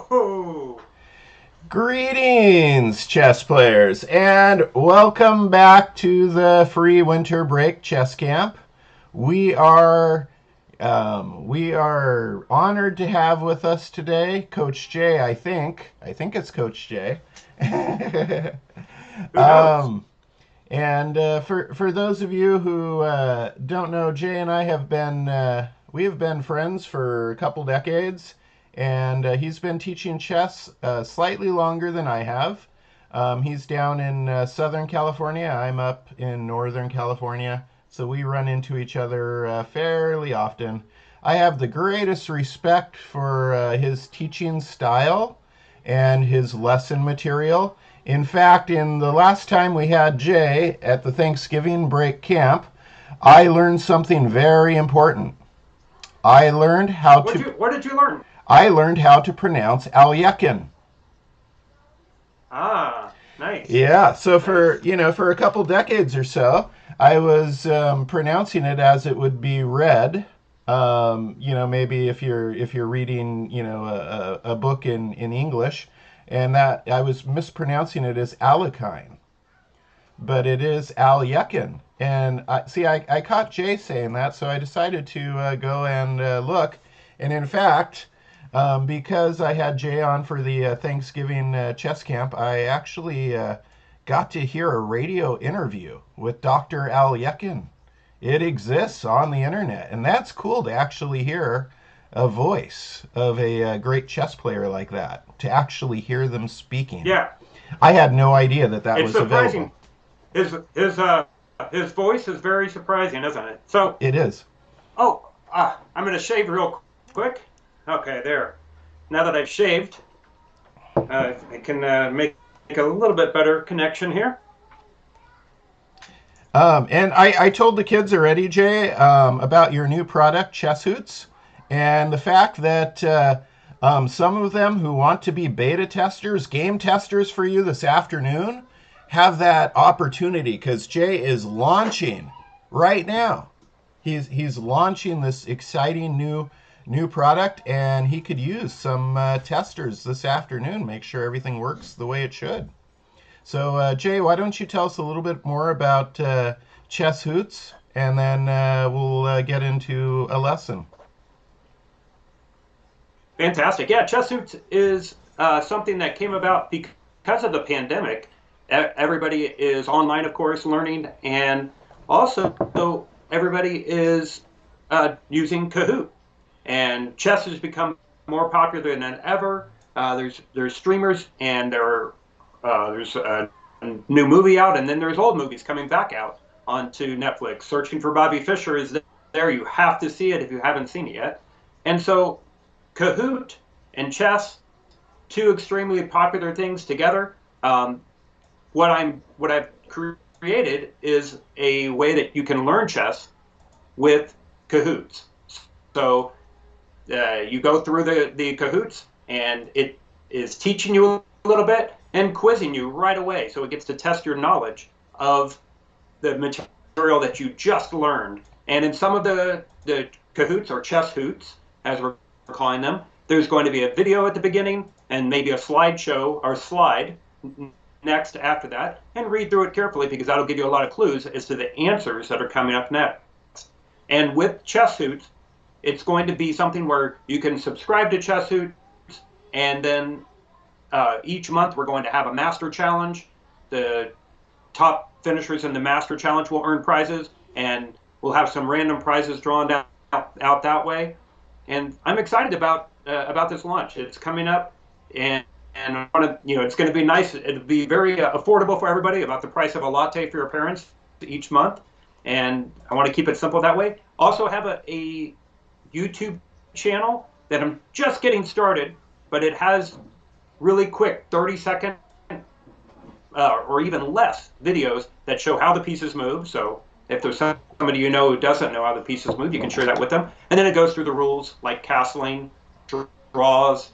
Ho! Greetings, chess players, and welcome back to the free winter break chess camp. We are we are honored to have with us today Coach Jay. I think it's Coach Jay. Who knows? um, and for those of you who don't know, Jay and I have been we have been friends for a couple decades, and he's been teaching chess slightly longer than I have. He's down in Southern California. I'm up in Northern California, so we run into each other fairly often. I have the greatest respect for his teaching style and his lesson material. In fact, in the last time we had Jay at the Thanksgiving break camp, I learned something very important. I learned how What to you what did you learn? I learned how to pronounce Alekhine. Ah, nice, Yeah, so for nice. for a couple decades or so, I was pronouncing it as it would be read. Maybe if you're reading a book in English, and that I was mispronouncing it as Alekhine, but it is Alekhine. And I caught Jay saying that, so I decided to go and look. And in fact, because I had Jay on for the Thanksgiving chess camp, I actually got to hear a radio interview with Dr. Alekhine. It exists on the internet, and that's cool to actually hear a voice of a great chess player like that, to actually hear them speaking. Yeah, I had no idea that that it's was available. surprising. His voice is very surprising, isn't it? So, It is. I'm gonna shave real quick. Okay, there. Now that I've shaved, I can make a little bit better connection here. And I told the kids already, Jay, about your new product, Chess Hoots, and the fact that some of them who want to be beta testers, game testers for you this afternoon, have that opportunity because Jay is launching right now. He's launching this exciting new product, and he could use some testers this afternoon. Make sure everything works the way it should. So, Jay, why don't you tell us a little bit more about Chess Hoots, and then we'll get into a lesson. Fantastic. Yeah, chess suits is something that came about because of the pandemic. Everybody is online, of course, learning, and also everybody is using Kahoot. And chess has become more popular than ever. There's streamers, and there's a new movie out, and then there's old movies coming back out onto Netflix. Searching for Bobby Fischer is there. You have to see it if you haven't seen it yet. And so Kahoot and chess, two extremely popular things together. What I've created is a way that you can learn chess with Kahoots. So you go through the Kahoots, and it is teaching you a little bit and quizzing you right away. So it gets to test your knowledge of the material that you just learned. And in some of the Kahoots or chess hoots, as we're calling them, there's going to be a video at the beginning and maybe a slideshow or slide next after that, and read through it carefully because that'll give you a lot of clues as to the answers that are coming up next. And with chess hoots, it's going to be something where you can subscribe to chess hoots, and then each month we're going to have a master challenge. The top finishers in the master challenge will earn prizes, and we'll have some random prizes drawn out that way. And I'm excited about this launch. It's coming up, and I want to, it's going to be nice. It'll be very affordable for everybody, about the price of a latte for your parents each month. And I want to keep it simple that way. Also have a YouTube channel that I'm just getting started, but it has really quick 30-second or even less videos that show how the pieces move. So if there's somebody who doesn't know how the pieces move, you can share that with them. And then it goes through the rules like castling, draws,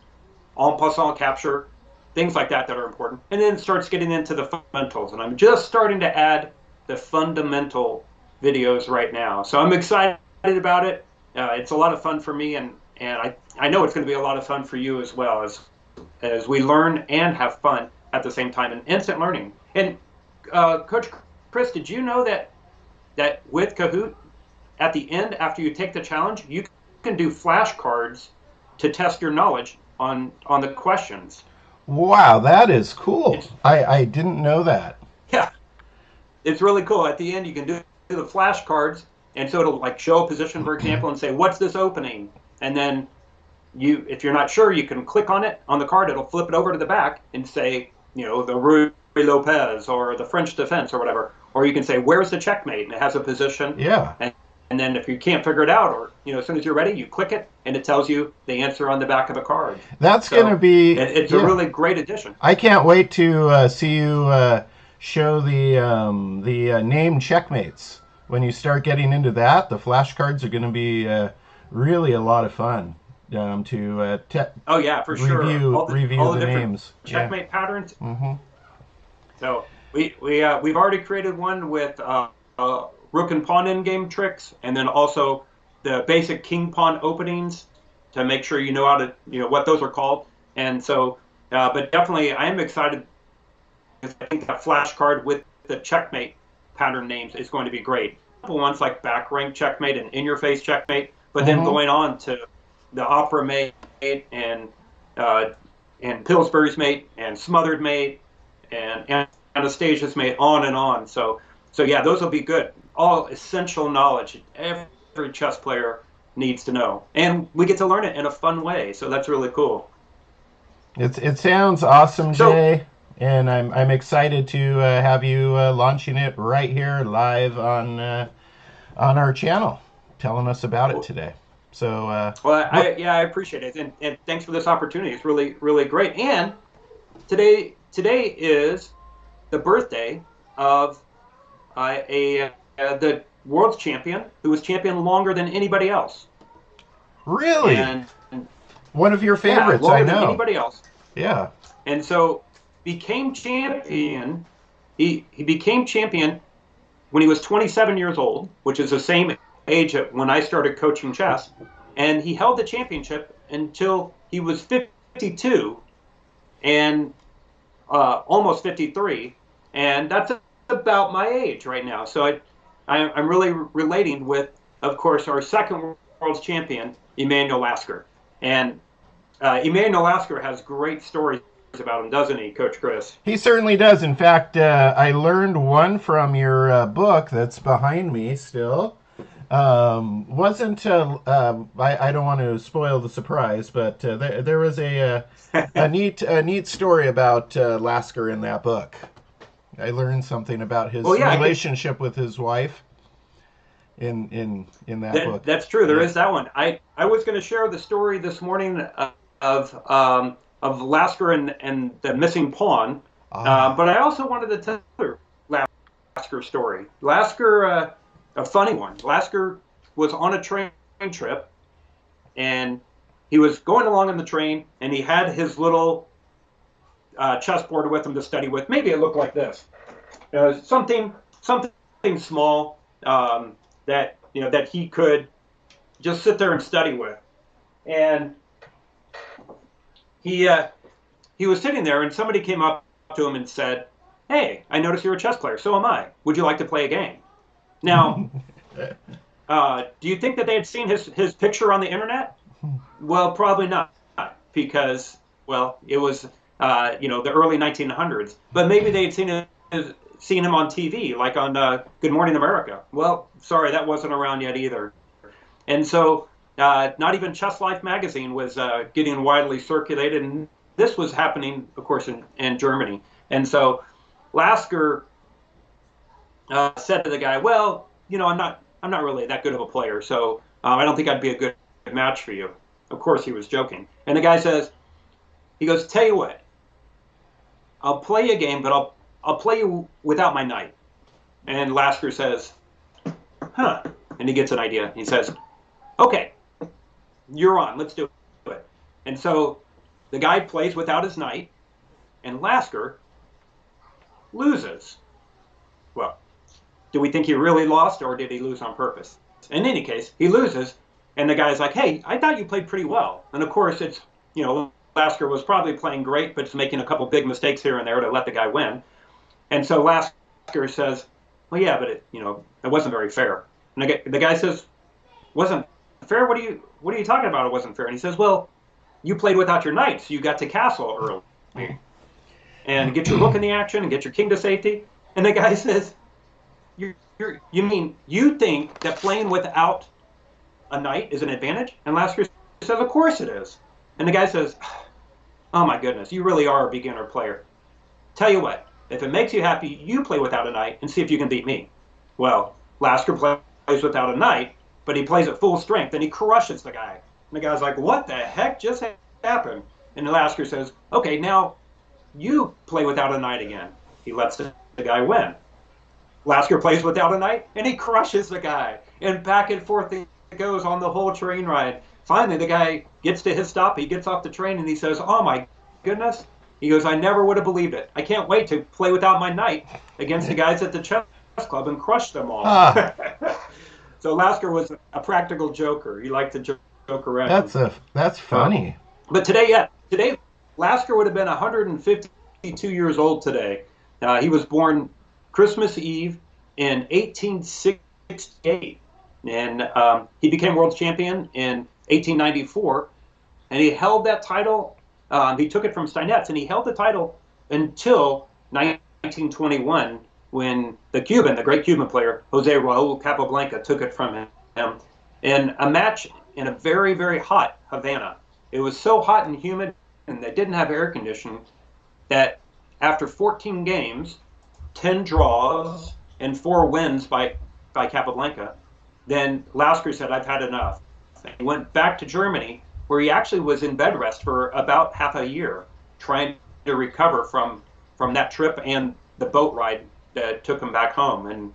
en passant capture, things like that are important. And then it starts getting into the fundamentals. And I'm just starting to add the fundamental videos right now. So I'm excited about it. It's a lot of fun for me, and I know it's going to be a lot of fun for you as well. as we learn and have fun at the same time, and instant learning. And Coach Chris, did you know that with Kahoot, at the end, after you take the challenge, you can do flashcards to test your knowledge on the questions. Wow, that is cool. It's I didn't know that. yeah, it's really cool. At the end, you can do the flashcards, and so it'll like show a position, for example, and say, "What's this opening?" And then if you're not sure, you can click on it on the card. It'll flip it over to the back and say, the Rui Lopez or the French defense or whatever. Or you can say, "Where's the checkmate?" And it has a position. Yeah. And then if you can't figure it out, or as soon as you're ready, you click it, and it tells you the answer on the back of the card. That's going to So be, it's a yeah. really great addition. I can't wait to see you show the name checkmates. When you start getting into that, the flashcards are going to be really a lot of fun to Oh yeah, for sure. review All the the different names. checkmate patterns. Hmm. So we've already created one with rook and pawn in game tricks, and then also the basic king pawn openings to make sure you know how to what those are called. And so, but definitely, I am excited because I think that flashcard with the checkmate pattern names is going to be great. Ones like back rank checkmate and in your face checkmate, but then Hmm. going on to the opera mate and uh, and Pillsbury's mate and smothered mate and Anastasia's mate, on and on. So yeah, those will be good. All essential knowledge every chess player needs to know, and we get to learn it in a fun way. So that's really cool. It sounds awesome, So Jay, and I'm excited to have you launching it right here live on our channel, telling us about it today. So well, what? I appreciate it, and thanks for this opportunity. It's really great. And today is the birthday of the world's champion who was champion longer than anybody else, Really? and One of your yeah, favorites, I longer than know. anybody else. Yeah. And so became champion. He became champion when he was 27 years old, which is the same age when I started coaching chess. And he held the championship until he was 52 and almost 53. And that's about my age right now. So I'm really relating with, of course, our second world champion, Emmanuel Lasker. And Emmanuel Lasker has great stories about him, doesn't he, Coach Chris? He certainly does. In fact, I learned one from your book that's behind me still. Wasn't I don't want to spoil the surprise, but there was a neat story about Lasker in that book. I learned something about Well, his yeah, relationship with his wife in that book. that's true. There Yeah. is that one. I was going to share the story this morning of Lasker and the missing pawn, Ah. but I also wanted to tell the Lasker story. Lasker, a funny one. Lasker was on a train trip, and he was going along in the train, and he had his little chessboard with him to study with. Maybe it looked like this. Something small that he could just sit there and study with. And he he was sitting there, and somebody came up to him and said, "Hey, I noticed you're a chess player. So am I. Would you like to play a game?" Now, do you think that they had seen his picture on the internet? Well, probably not, because it was the early 1900s. But maybe they had seen him on TV, like on Good Morning America. Well, sorry, that wasn't around yet either. And so, not even Chess Life magazine was getting widely circulated, and this was happening, of course, in Germany. And so, Lasker said to the guy, "Well, I'm not really that good of a player, so I don't think I'd be a good match for you." Of course, he was joking. And the guy he goes, "Tell you what, I'll play you a game, but I'll play you without my knight." And Lasker says, "Huh?" And he gets an idea. He says, "Okay, you're on. Let's do it." And so the guy plays without his knight, and Lasker loses. Well, do we think he really lost, or did he lose on purpose? In any case, he loses, and the guy's like, "Hey, I thought you played pretty well." And of course, it's Lasker was probably playing great, but just making a couple big mistakes here and there to let the guy win. And so Lasker says, "Well, yeah, but it wasn't very fair." And the guy says, "Wasn't fair? What are you talking about? It wasn't fair." And he says, "Well, you played without your knights. You got to castle early and get your rook in the action and get your king to safety." And the guy says, "You mean you think that playing without a knight is an advantage?" And Lasker says, "Of course it is." And the guy says, "Oh my goodness, you really are a beginner player. Tell you what, if it makes you happy, you play without a knight and see if you can beat me." Well, Lasker plays without a knight, but he plays at full strength and he crushes the guy. And the guy's like, "What the heck just happened?" And Lasker says, "Okay, now you play without a knight again." He lets the guy win. Lasker plays without a knight and he crushes the guy. And back and forth it goes on the whole train ride. Finally, the guy gets to his stop. He gets off the train and he says, "Oh my goodness." He goes, "I never would have believed it. I can't wait to play without my knight against the guys at the chess club and crush them all." Ah, So Lasker was a practical joker. He liked to joke around. that's funny. But today Lasker would have been 152 years old today. He was born Christmas Eve in 1868, and he became world champion in 1894, and he held that title. He took it from Steinetz, and he held the title until 1921, when the great Cuban player, Jose Raul Capablanca, took it from him in a match in a very, very hot Havana. It was so hot and humid, and they didn't have air conditioning, that after 14 games, 10 draws, and 4 wins by Capablanca, then Lasker said, "I've had enough." He went back to Germany, where he actually was in bed rest for about half a year, trying to recover from that trip and the boat ride that took him back home. And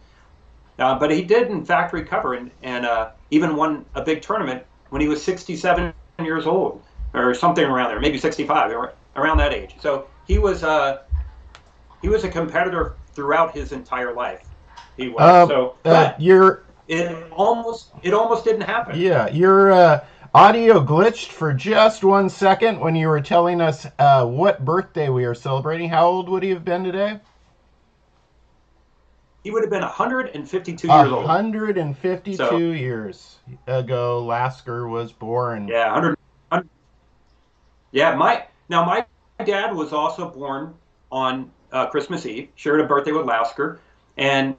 but he did, in fact, recover and even won a big tournament when he was 67 years old, or something around there, maybe 65, around that age. So he was a competitor throughout his entire life. He was. But you're it almost didn't happen. Yeah, your audio glitched for just 1 second when you were telling us what birthday we are celebrating. How old would he have been today? He would have been 152 years old. 152 years ago, Lasker was born. Yeah, 100. Yeah, my dad was also born on Christmas Eve, shared a birthday with Lasker, and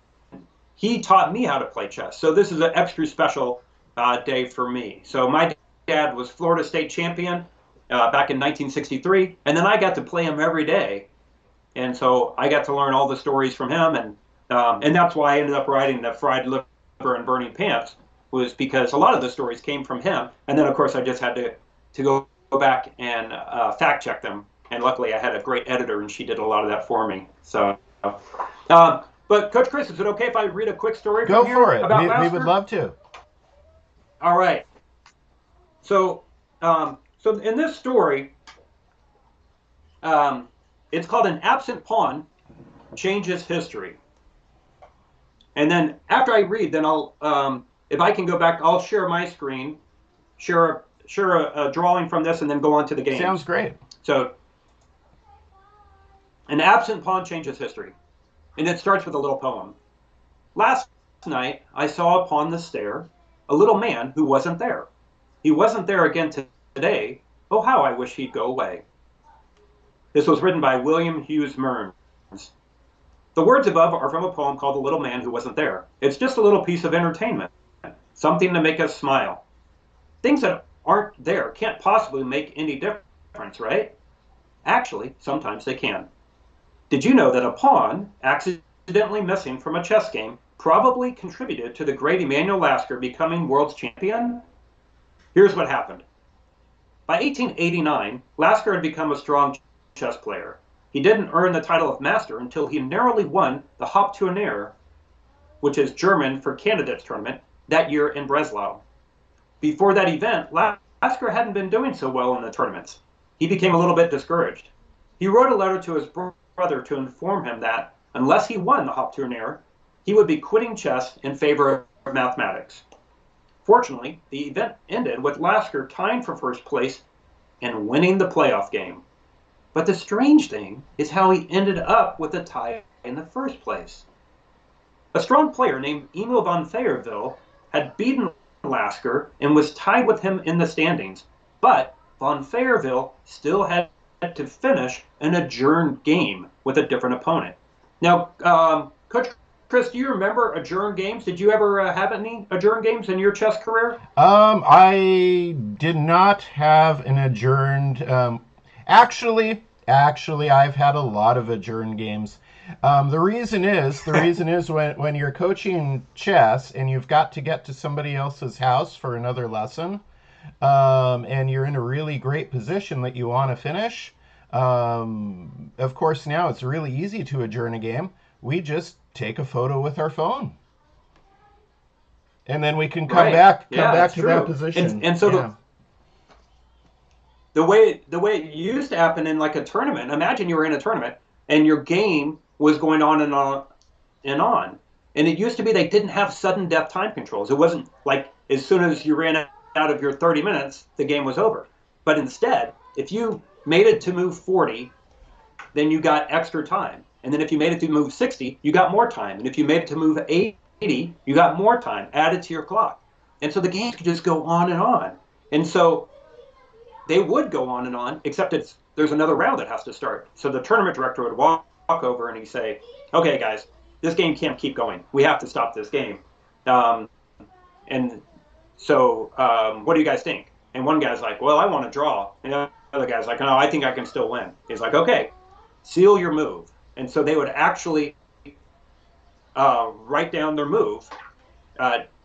he taught me how to play chess. So this is an extra special day for me. So my dad was Florida State champion back in 1963, and then I got to play him every day, and so I got to learn all the stories from him, and that's why I ended up writing the Fried Liver and Burning Pants, was because a lot of the stories came from him, and then of course I just had to go back and fact check them, and luckily I had a great editor, and she did a lot of that for me. So. But Coach Chris, is it okay if I read a quick story Go from here for it. about We Lasker? would love to. All right. So in this story, it's called "An Absent Pawn Changes History." And then after I read, then I'll, if I can go back, I'll share my screen, share a drawing from this, and then go on to the game. Sounds great. So, "An Absent Pawn Changes History." And it starts with a little poem. "Last night I saw upon the stair a little man who wasn't there. He wasn't there again today. Oh, how I wish he'd go away." This was written by William Hughes Mearns. The words above are from a poem called "The Little Man Who Wasn't There." It's just a little piece of entertainment, something to make us smile. Things that aren't there can't possibly make any difference, right? Actually, sometimes they can. Did you know that a pawn accidentally missing from a chess game probably contributed to the great Emanuel Lasker becoming world champion? Here's what happened. By 1889, Lasker had become a strong chess player. He didn't earn the title of master until he narrowly won the Hauptturnier, which is German for candidates tournament, that year in Breslau. Before that event, Lasker hadn't been doing so well in the tournaments. He became a little bit discouraged. He wrote a letter to his brother to inform him that, unless he won the Hauptturnier, he would be quitting chess in favor of mathematics. Fortunately, the event ended with Lasker tying for first place and winning the playoff game. But the strange thing is how he ended up with a tie in the first place. A strong player named Emil von Feyerville had beaten Lasker and was tied with him in the standings, but von Feyerville still had to finish an adjourned game with a different opponent. Now, Coach Chris, do you remember adjourned games? Did you ever have any adjourned games in your chess career? I did not have an adjourned. Actually, I've had a lot of adjourned games. The reason is when you're coaching chess and you've got to get to somebody else's house for another lesson, and you're in a really great position that you want to finish. Of course, now it's really easy to adjourn a game. We just take a photo with our phone, and then we can come Right. back come Yeah, back that's to that true. position. And so Yeah. the way it used to happen in like a tournament. Imagine you were in a tournament and your game was going on and on and on. And it used to be they didn't have sudden death time controls. It wasn't like as soon as you ran out of your 30 minutes, the game was over. But instead, if you made it to move 40, then you got extra time. And then if you made it to move 60, you got more time. And if you made it to move 80, you got more time added to your clock. And so the games could just go on and on. And so they would go on and on, except there's another round that has to start. So the tournament director would walk over and he'd say, "Okay, guys, this game can't keep going. We have to stop this game." Um, and so, what do you guys think? And one guy's like, "Well, I want to draw." And the other guy's like, "No, I think I can still win." He's like, "Okay, seal your move." And so they would actually write down their move,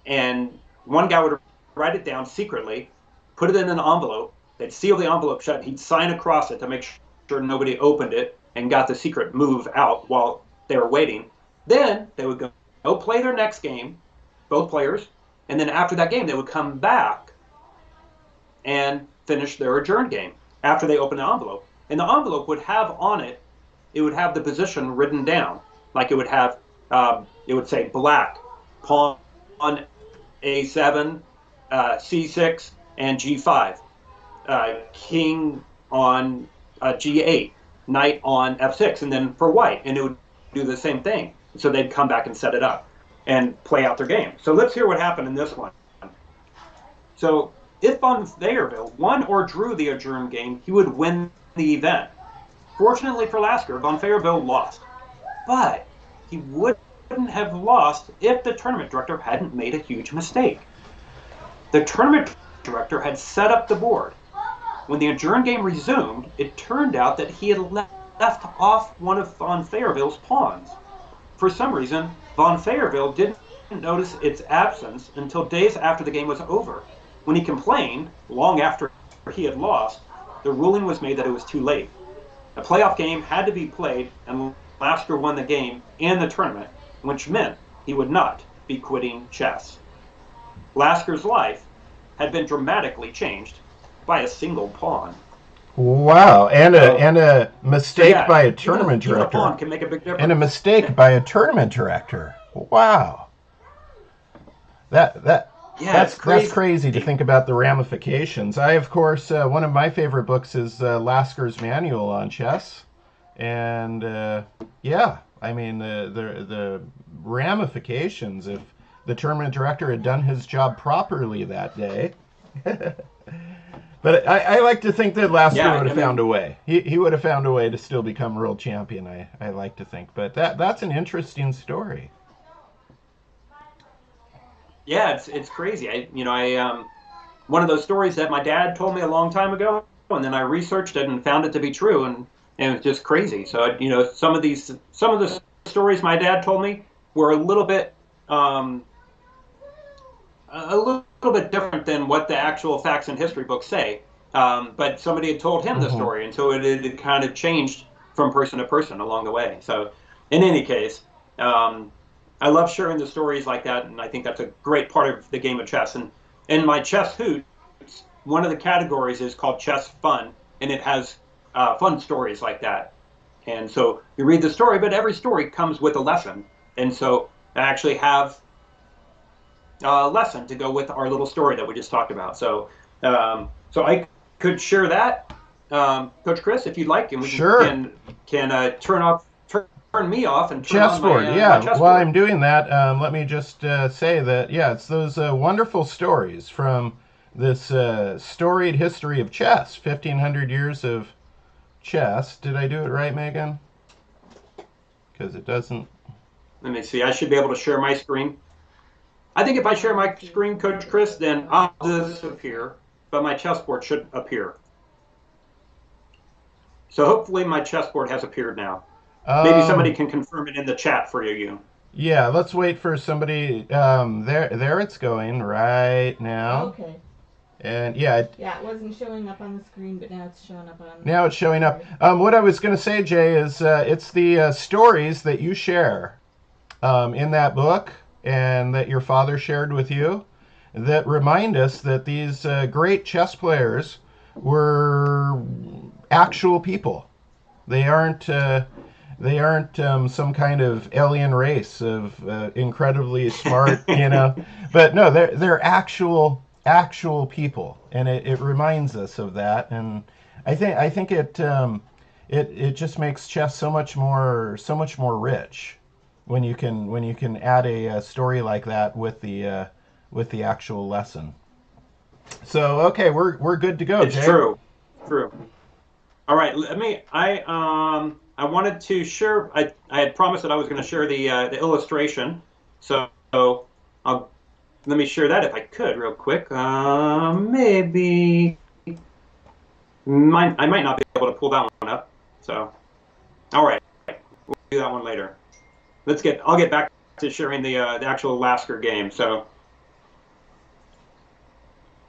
and one guy would write it down secretly, put it in an envelope. They'd seal the envelope shut. And he'd sign across it to make sure nobody opened it and got the secret move out while they were waiting. Then they would go play their next game, both players, and then after that game they would come back and finish their adjourned game after they opened the envelope. And the envelope would have on it, it would have the position written down. Like it would say black, pawn A7, C6, and G5. King on G8, knight on F6, and then for white, and it would do the same thing. So they'd come back and set it up and play out their game. So let's hear what happened in this one. So if von Feyerville won or drew the adjourned game, he would win the event. Fortunately for Lasker, von Feyerville lost. But he wouldn't have lost if the tournament director hadn't made a huge mistake. The tournament director had set up the board. When the adjourned game resumed, it turned out that he had left off one of von Feyerville's pawns. For some reason, von Feyerville didn't notice its absence until days after the game was over. When he complained, long after he had lost, the ruling was made that it was too late. A playoff game had to be played, and Lasker won the game and the tournament, which meant he would not be quitting chess. Lasker's life had been dramatically changed by a single pawn. Wow, and a So mistake yeah, by a even tournament even a pawn director, can make a big and a difference. mistake by a tournament director. Wow, that that Yeah, that's it's that's crazy. crazy to think about the ramifications. I, of course, one of my favorite books is Lasker's Manual on Chess, and yeah, I mean the ramifications if the tournament director had done his job properly that day. But I like to think that Lasker Yeah, would I have found mean, a way. He would have found a way to still become world champion. I like to think, but that's an interesting story. yeah, it's crazy. I one of those stories that my dad told me a long time ago, and then I researched it and found it to be true, and it's just crazy. So some of the stories my dad told me were um, a little bit different than what the actual facts and history books say. But somebody had told him the Hmm. story, and so it kind of changed from person to person along the way. So, in any case, um, I love sharing the stories like that, and I think that's a great part of the game of chess. And in my chess hoots, one of the categories is called chess fun, and it has fun stories like that. And so you read the story, but every story comes with a lesson. And so I actually have lesson to go with our little story that we just talked about. So I could share that, Coach Chris, if you'd like, and we Sure. can turn me off and turn on Chessboard, my yeah. While chessboard. I'm doing that, let me just say that, yeah, it's those wonderful stories from this storied history of chess, 1,500 years of chess. Did I do it right, Megan? Because it doesn't. Let me see. I should be able to share my screen. I think if I share my screen, Coach Chris, then I'll disappear, but my chessboard should appear. So hopefully my chessboard has appeared now. Maybe somebody Um, can confirm it in the chat for you. yeah, let's wait for somebody. There it's going right now. Okay. And yeah, Yeah, it wasn't showing up on the screen, but now it's showing up on now the it's showing up. board. What I was going to say, Jay, is it's the stories that you share in that book and that your father shared with you that remind us that these great chess players were actual people. They aren't. They aren't some kind of alien race of incredibly smart, But no, they're actual people, and it reminds us of that. And I think it just makes chess so much more rich when you can add a story like that with the actual lesson. So okay, we're good to go, It's Jay. true. True. All right. Let me. I wanted to share. I had promised that I was going to share the illustration. So I'll let me share that if I could real quick. Maybe I might not be able to pull that one up. So all right, we'll do that one later. I'll get back to sharing the actual Lasker game. So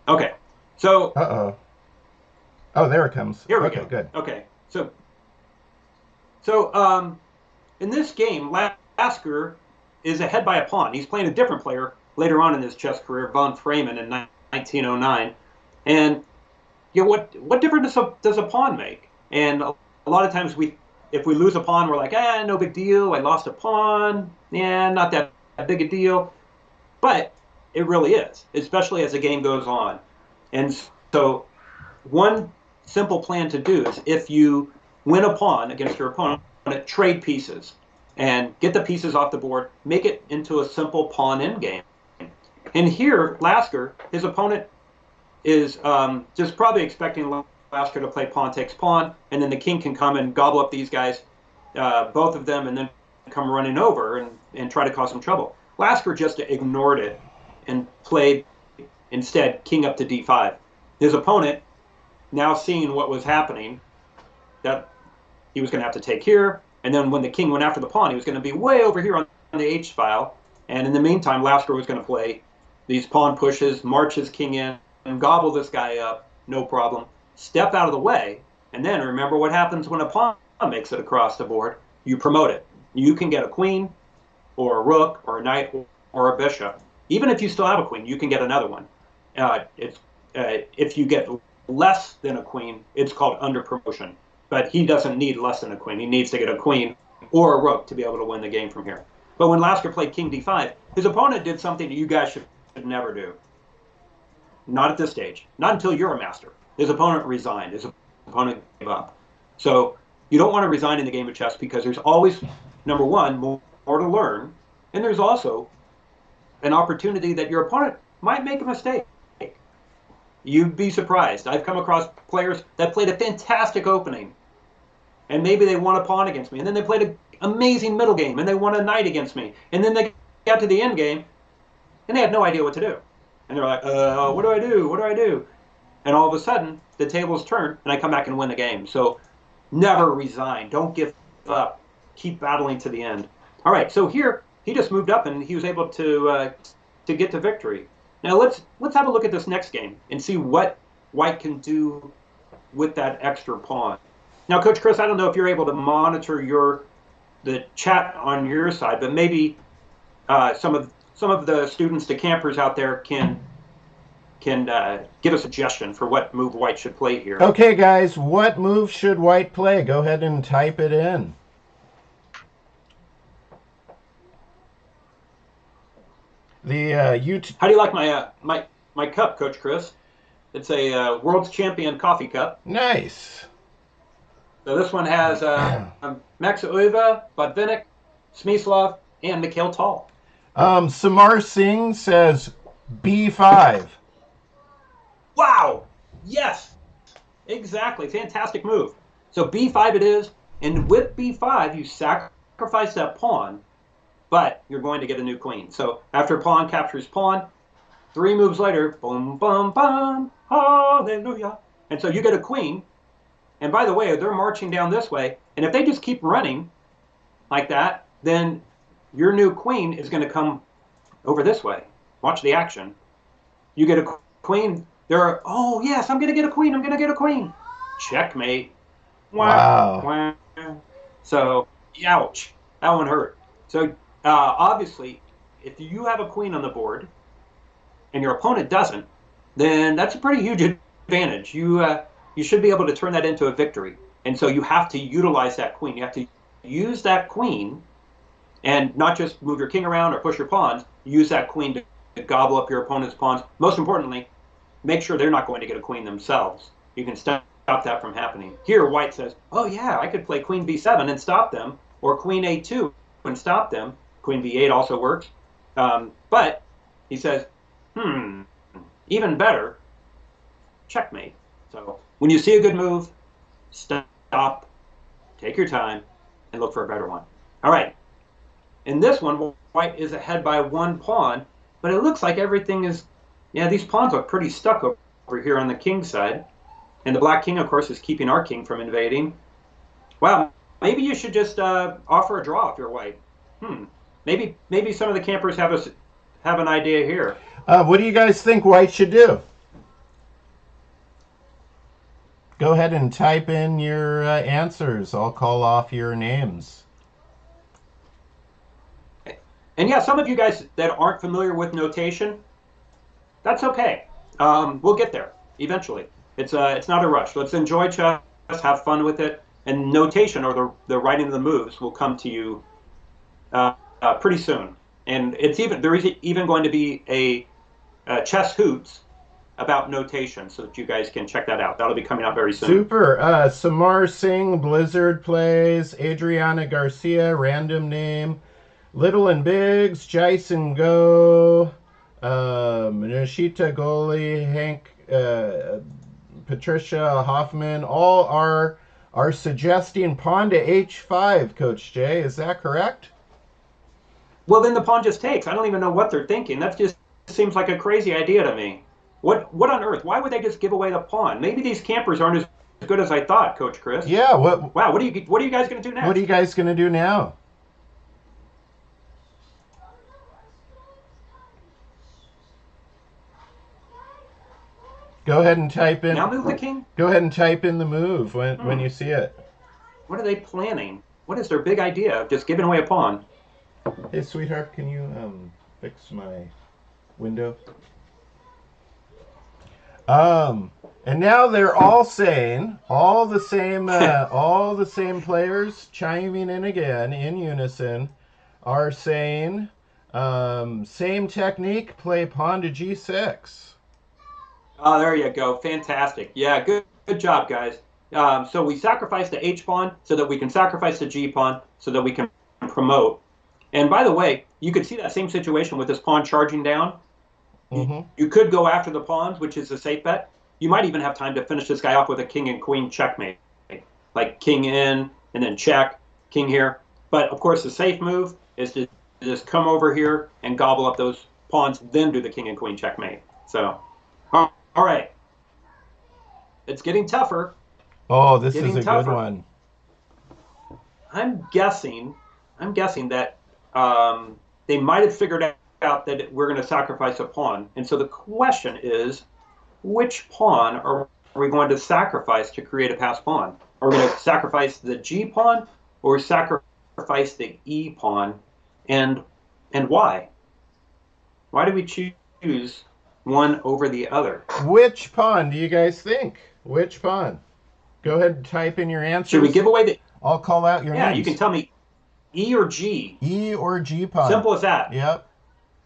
okay. So Uh oh. Oh, there it comes. here we Okay, go. good. Okay. So in this game, Lasker is ahead by a pawn. He's playing a different player later on in his chess career, von Freeman in 1909. And what difference does a pawn make? And a lot of times if we lose a pawn, we're like, no big deal. I lost a pawn. Yeah, not that big a deal. But it really is, especially as the game goes on. And so one simple plan to do is if you win a pawn against your opponent, trade pieces and get the pieces off the board, make it into a simple pawn endgame. And here, Lasker, his opponent is just probably expecting Lasker to play pawn takes pawn, and then the king can come and gobble up these guys, both of them, and then come running over and try to cause some trouble. Lasker just ignored it and played instead king up to d5. His opponent, now seeing what was happening, that he was going to have to take here, and then when the king went after the pawn, he was going to be way over here on the h file, and in the meantime, Lasker was going to play these pawn pushes, march his king in, and gobble this guy up, no problem. Step out of the way, and then remember what happens when a pawn makes it across the board. You promote it. You can get a queen, or a rook, or a knight, or a bishop. Even if you still have a queen, you can get another one. If you get less than a queen, it's called under promotion. But he doesn't need less than a queen. He needs to get a queen or a rook to be able to win the game from here. But when Lasker played king d5, his opponent did something that you guys should never do. Not at this stage. Not until you're a master. His opponent resigned. His opponent gave up. So you don't want to resign in the game of chess because there's always, number one, more to learn. And there's also an opportunity that your opponent might make a mistake. You'd be surprised. I've come across players that played a fantastic opening, and maybe they won a pawn against me, and then they played an amazing middle game, and they won a knight against me, and then they got to the end game, and they had no idea what to do. And they're like, what do I do? What do I do? And all of a sudden, the tables turn, and I come back and win the game. So never resign. Don't give up. Keep battling to the end. All right, so here, he just moved up, and he was able to get to victory. Now let's have a look at this next game and see what White can do with that extra pawn. Now, Coach Chris, I don't know if you're able to monitor the chat on your side, but maybe some of the students, the campers out there, can give a suggestion for what move White should play here. Okay, guys, what move should White play? Go ahead and type it in. The How do you like my cup, Coach Chris? It's a world's champion coffee cup. Nice. So this one has Max Uva, Botvinnik, Smyslov, and Mikhail Tal. Samar Singh says B5. Wow! Yes! Exactly. Fantastic move. So B5 it is, and with B5 you sacrifice that pawn, but you're going to get a new queen. So after pawn captures pawn, 3 moves later, boom, boom, boom, hallelujah. And so you get a queen, and by the way, they're marching down this way, and if they just keep running like that, then your new queen is going to come over this way. Watch the action. You get a queen. Oh, yes, I'm going to get a queen. I'm going to get a queen. Checkmate. Wah, Wow. wah. So, ouch. That one hurt. So, obviously, if you have a queen on the board and your opponent doesn't, then that's a pretty huge advantage. You should be able to turn that into a victory. And so you have to utilize that queen. You have to use that queen and not just move your king around or push your pawns. Use that queen to gobble up your opponent's pawns. Most importantly, make sure they're not going to get a queen themselves. You can stop that from happening. Here, white says, oh, yeah, I could play queen b7 and stop them, or queen a2 and stop them. Queen b8 also works. But he says, even better, checkmate. So when you see a good move, stop, take your time, and look for a better one. All right. In this one, white is ahead by 1 pawn, but it looks like everything is, these pawns look pretty stuck over here on the king side. And the black king, of course, is keeping our king from invading. Wow, maybe you should just offer a draw if you're white. Maybe some of the campers have an idea here. What do you guys think white should do? Go ahead and type in your answers. I'll call off your names. And yeah, some of you guys that aren't familiar with notation, that's okay. We'll get there eventually. It's not a rush. Let's enjoy chess, have fun with it, and notation or the writing of the moves will come to you pretty soon. And there is even going to be a chess hoots about notation, so that you guys can check that out. That'll be coming out very soon. Super. Samar Singh, Blizzard Plays, Adriana Garcia, random name, Little and Biggs, Jason Go, Nishita Goli, Hank, Patricia Hoffman, all are suggesting pawn to h5, Coach Jay. Is that correct? Well, then the pawn just takes. I don't even know what they're thinking. That just seems like a crazy idea to me. What on earth? Why would they just give away the pawn? Maybe these campers aren't as good as I thought, Coach Chris. Yeah. Wow. What are you guys going to do next? What are you guys going to do now? Go ahead and type in. Now move the king? Go ahead and type in the move when you see it. What are they planning? What is their big idea of just giving away a pawn? Hey, sweetheart, can you fix my window? And now they're all saying, all the same players chiming in again in unison are saying, same technique, play pawn to g6. Oh, there you go. Fantastic. Yeah, good job, guys. So we sacrifice the H pawn so that we can sacrifice the G pawn so that we can promote. And by the way, you could see that same situation with this pawn charging down. Mm-hmm. You could go after the pawns, which is a safe bet. You might even have time to finish this guy off with a king and queen checkmate. Like king in, and then check, king here. But of course, the safe move is to just come over here and gobble up those pawns, then do the king and queen checkmate. So, all right. It's getting tougher. Oh, this is a good one. I'm guessing that they might have figured out that we're going to sacrifice a pawn. And so the question is, which pawn are we going to sacrifice to create a passed pawn? Are we going to sacrifice the G pawn or sacrifice the E pawn? And why? Why do we choose one over the other? Which pawn do you guys think? Which pawn? Go ahead and type in your answers. Should we give away the... I'll call out your names. Yeah, you can tell me E or G. E or G pawn. Simple as that. Yep.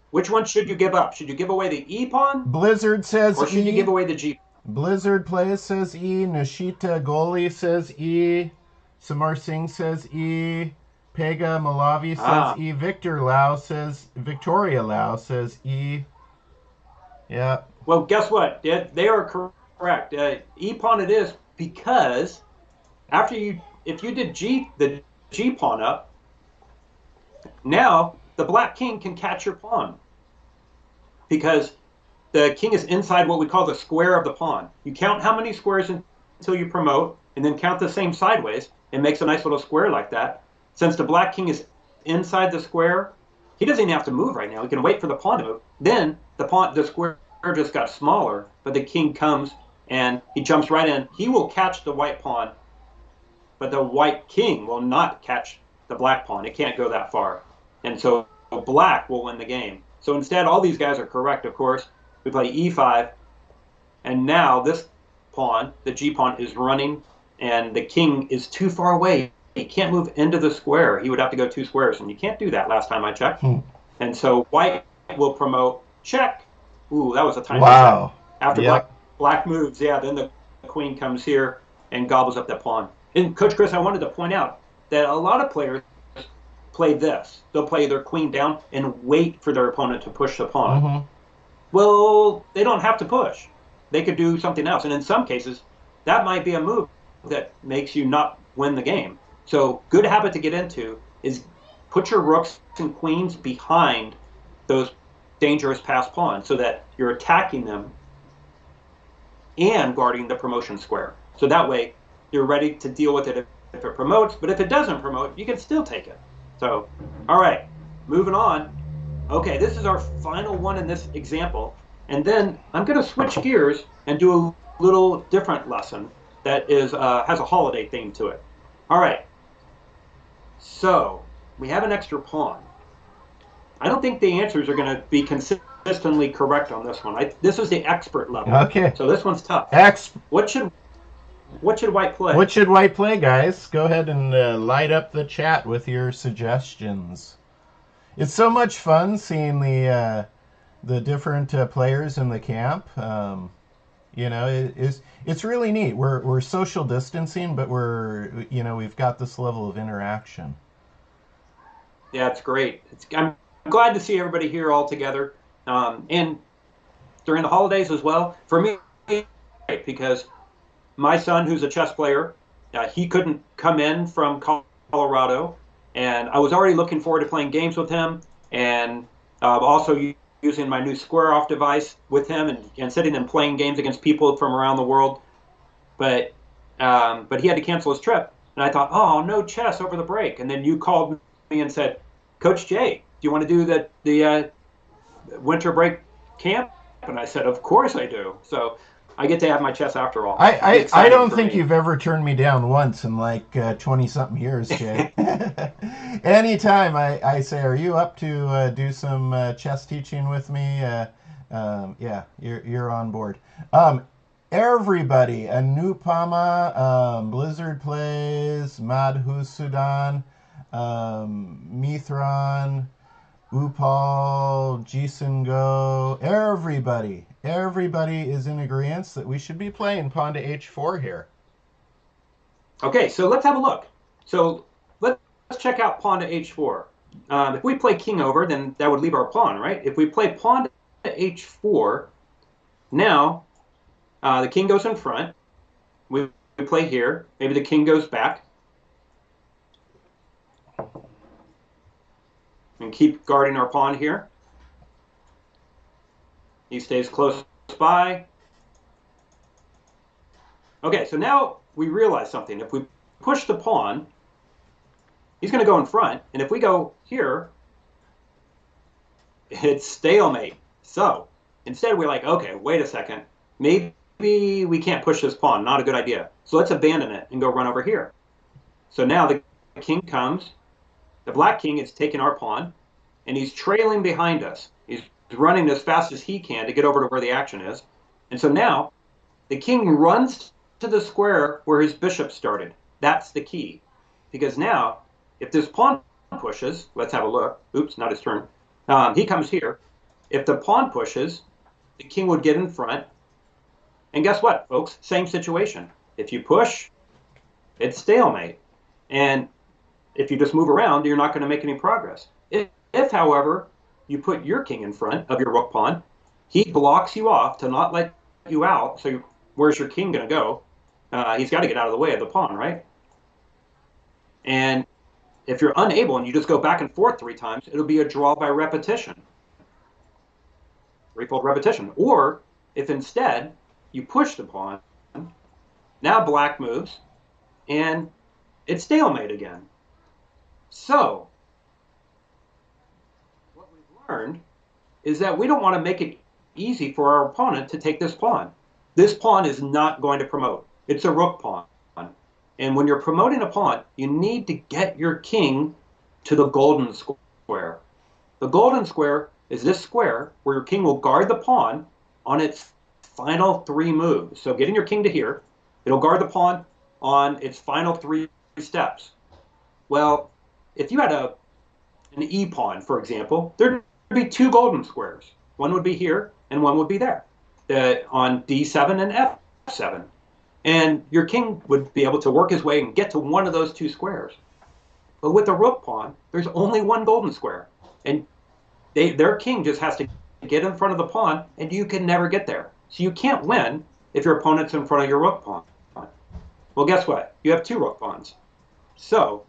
Which one should you give up? Should you give away the E pawn? Blizzard says or should you give away the G? Blizzard Plays says E. Nishita Goli says E. Samar Singh says E. Pega Malavi says Ah, E. Victoria Lau says E. Yeah. well, guess what? They are correct. E pawn it is because if you did the G pawn up, now the black king can catch your pawn because the king is inside what we call the square of the pawn. You count how many squares until you promote, and then count the same sideways. It makes a nice little square like that. Since the black king is inside the square, he doesn't even have to move right now. He can wait for the pawn to move. Then the square just got smaller, but the king comes and he jumps right in. He will catch the white pawn, but the white king will not catch the black pawn. It can't go that far. And so black will win the game. So instead, all these guys are correct, of course. We play e5, and now this pawn, the g pawn, is running, and the king is too far away. He can't move into the square. He would have to go 2 squares, and you can't do that last time I checked. And so white will promote check. Ooh, that was a tiny Wow. check. After Yep. black moves, yeah, then the queen comes here and gobbles up that pawn. And Coach Chris, I wanted to point out that a lot of players play this. They'll play their queen down and wait for their opponent to push the pawn. Mm-hmm. Well, they don't have to push. They could do something else. And in some cases, that might be a move that makes you not win the game. So good habit to get into is put your rooks and queens behind those dangerous passed pawns so that you're attacking them and guarding the promotion square. So that way you're ready to deal with it if it promotes, but if it doesn't promote, you can still take it. So, all right, moving on. Okay, this is our final one in this example. And then I'm going to switch gears and do a little different lesson that has a holiday theme to it. All right, so we have an extra pawn. I don't think the answers are going to be consistently correct on this one. This is the expert level. Okay. So this one's tough. What should white play? What should white play, guys? Go ahead and light up the chat with your suggestions. It's so much fun seeing the different players in the camp. It's really neat. We're social distancing, but we've got this level of interaction. Yeah, it's great. I'm glad to see everybody here all together, and during the holidays as well. For me, because my son, who's a chess player, he couldn't come in from Colorado, and I was already looking forward to playing games with him, and also using my new Square Off device with him and sitting and playing games against people from around the world. But he had to cancel his trip, and I thought, oh, no chess over the break. And then you called me and said, Coach Jay, do you want to do the winter break camp? And I said, of course I do. So I get to have my chess after all. I don't think you've ever turned me down once in like 20-something years, Jay. Anytime I say, are you up to do some chess teaching with me? Yeah, you're on board. Everybody, Anupama, Blizzard Plays, Madhusudan, Mithran, Upal, Jisun Go, everybody is in agreement that we should be playing pawn to h4 here. Okay, so let's have a look. So let's check out pawn to h4. If we play king over, then that would leave our pawn, right? If we play pawn to h4, now the king goes in front. We play here. Maybe the king goes back. And keep guarding our pawn here. He stays close by. Okay, so now we realize something. If we push the pawn, he's going to go in front. And if we go here, it's stalemate. So instead we're like, okay, wait a second. Maybe we can't push this pawn. Not a good idea. So let's abandon it and go run over here. So now the king comes. The black king is taking our pawn, and he's trailing behind us. He's running as fast as he can to get over to where the action is. And so now the king runs to the square where his bishop started. That's the key. Because now, if this pawn pushes, let's have a look. Oops, not his turn. He comes here. If the pawn pushes, the king would get in front, And guess what, folks? Same situation. If you push, it's stalemate. And if you just move around, you're not going to make any progress. If, however, you put your king in front of your rook pawn, he blocks you off to not let you out. So where's your king going to go? He's got to get out of the way of the pawn, right? And if you're unable and you just go back and forth 3 times, it'll be a draw by repetition. Threefold repetition. Or if instead you push the pawn, now black moves, and it's stalemate again. So what we've learned is that we don't want to make it easy for our opponent to take this pawn. This pawn is not going to promote. It's a rook pawn. And when you're promoting a pawn, you need to get your king to the golden square. The golden square is this square where your king will guard the pawn on its final 3 moves. So getting your king to here, it'll guard the pawn on its final 3 steps. Well, if you had an E pawn, for example, there'd be 2 golden squares. One would be here, and one would be there, on D7 and F7. And your king would be able to work his way and get to one of those 2 squares. But with the rook pawn, there's only 1 golden square. And their king just has to get in front of the pawn, and you can never get there. So you can't win if your opponent's in front of your rook pawn. Well, guess what? You have 2 rook pawns. So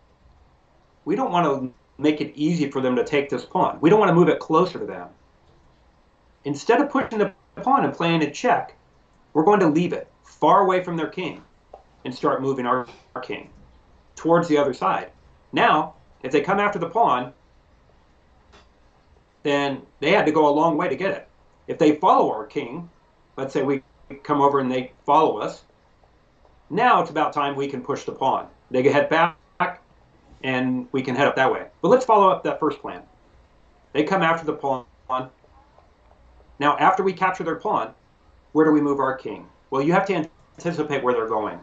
we don't want to make it easy for them to take this pawn. We don't want to move it closer to them. Instead of pushing the pawn and playing a check, we're going to leave it far away from their king and start moving our king towards the other side. Now, if they come after the pawn, then they had to go a long way to get it. If they follow our king, let's say we come over and they follow us, now it's about time we can push the pawn. They can head back and we can head up that way. But let's follow up that first plan. They come after the pawn. Now, after we capture their pawn, where do we move our king? Well, you have to anticipate where they're going.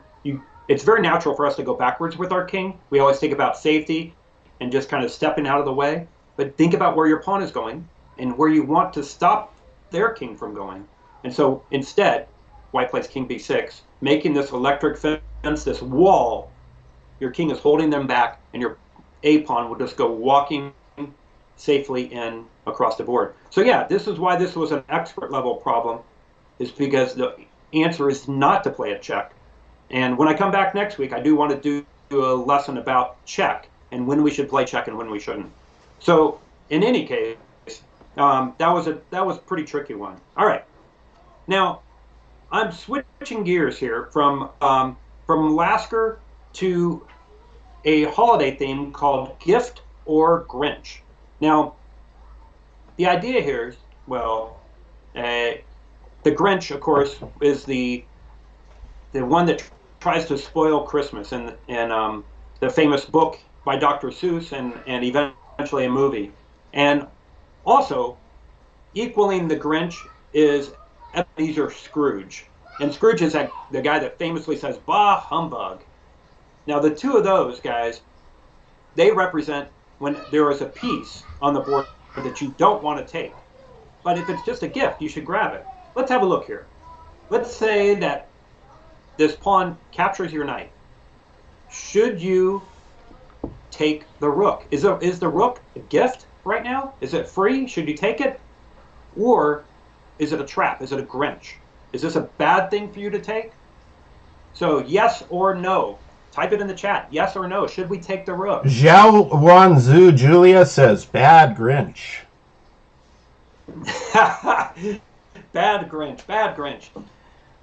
It's very natural for us to go backwards with our king. We always think about safety and just kind of stepping out of the way. But think about where your pawn is going and where you want to stop their king from going. And so instead, white plays king b6, making this electric fence, this wall. Your king is holding them back, and your A pawn will just go walking safely in across the board. So yeah, this is why this was an expert level problem, is because the answer is not to play a check. And when I come back next week, I do want to do a lesson about check and when we should play check and when we shouldn't. So in any case, that was a pretty tricky one. All right, now I'm switching gears here from Lasker to a holiday theme called Gift or Grinch. Now, the idea here is, well, the Grinch, of course, is the one that tries to spoil Christmas, and the famous book by Dr. Seuss, and eventually a movie. And also, equaling the Grinch is Ebenezer Scrooge. And Scrooge is the guy that famously says, "Bah, humbug." Now, the two of those guys, they represent when there is a piece on the board that you don't want to take. But if it's just a gift, you should grab it. Let's have a look here. Let's say that this pawn captures your knight. Should you take the rook? Is the rook a gift right now? Is it free? Should you take it? Or is it a trap? Is it a Grinch? Is this a bad thing for you to take? So yes or no. Type it in the chat. Yes or no. Should we take the rook? Zhao Wanzu Julia says, bad Grinch. Bad Grinch. Bad Grinch.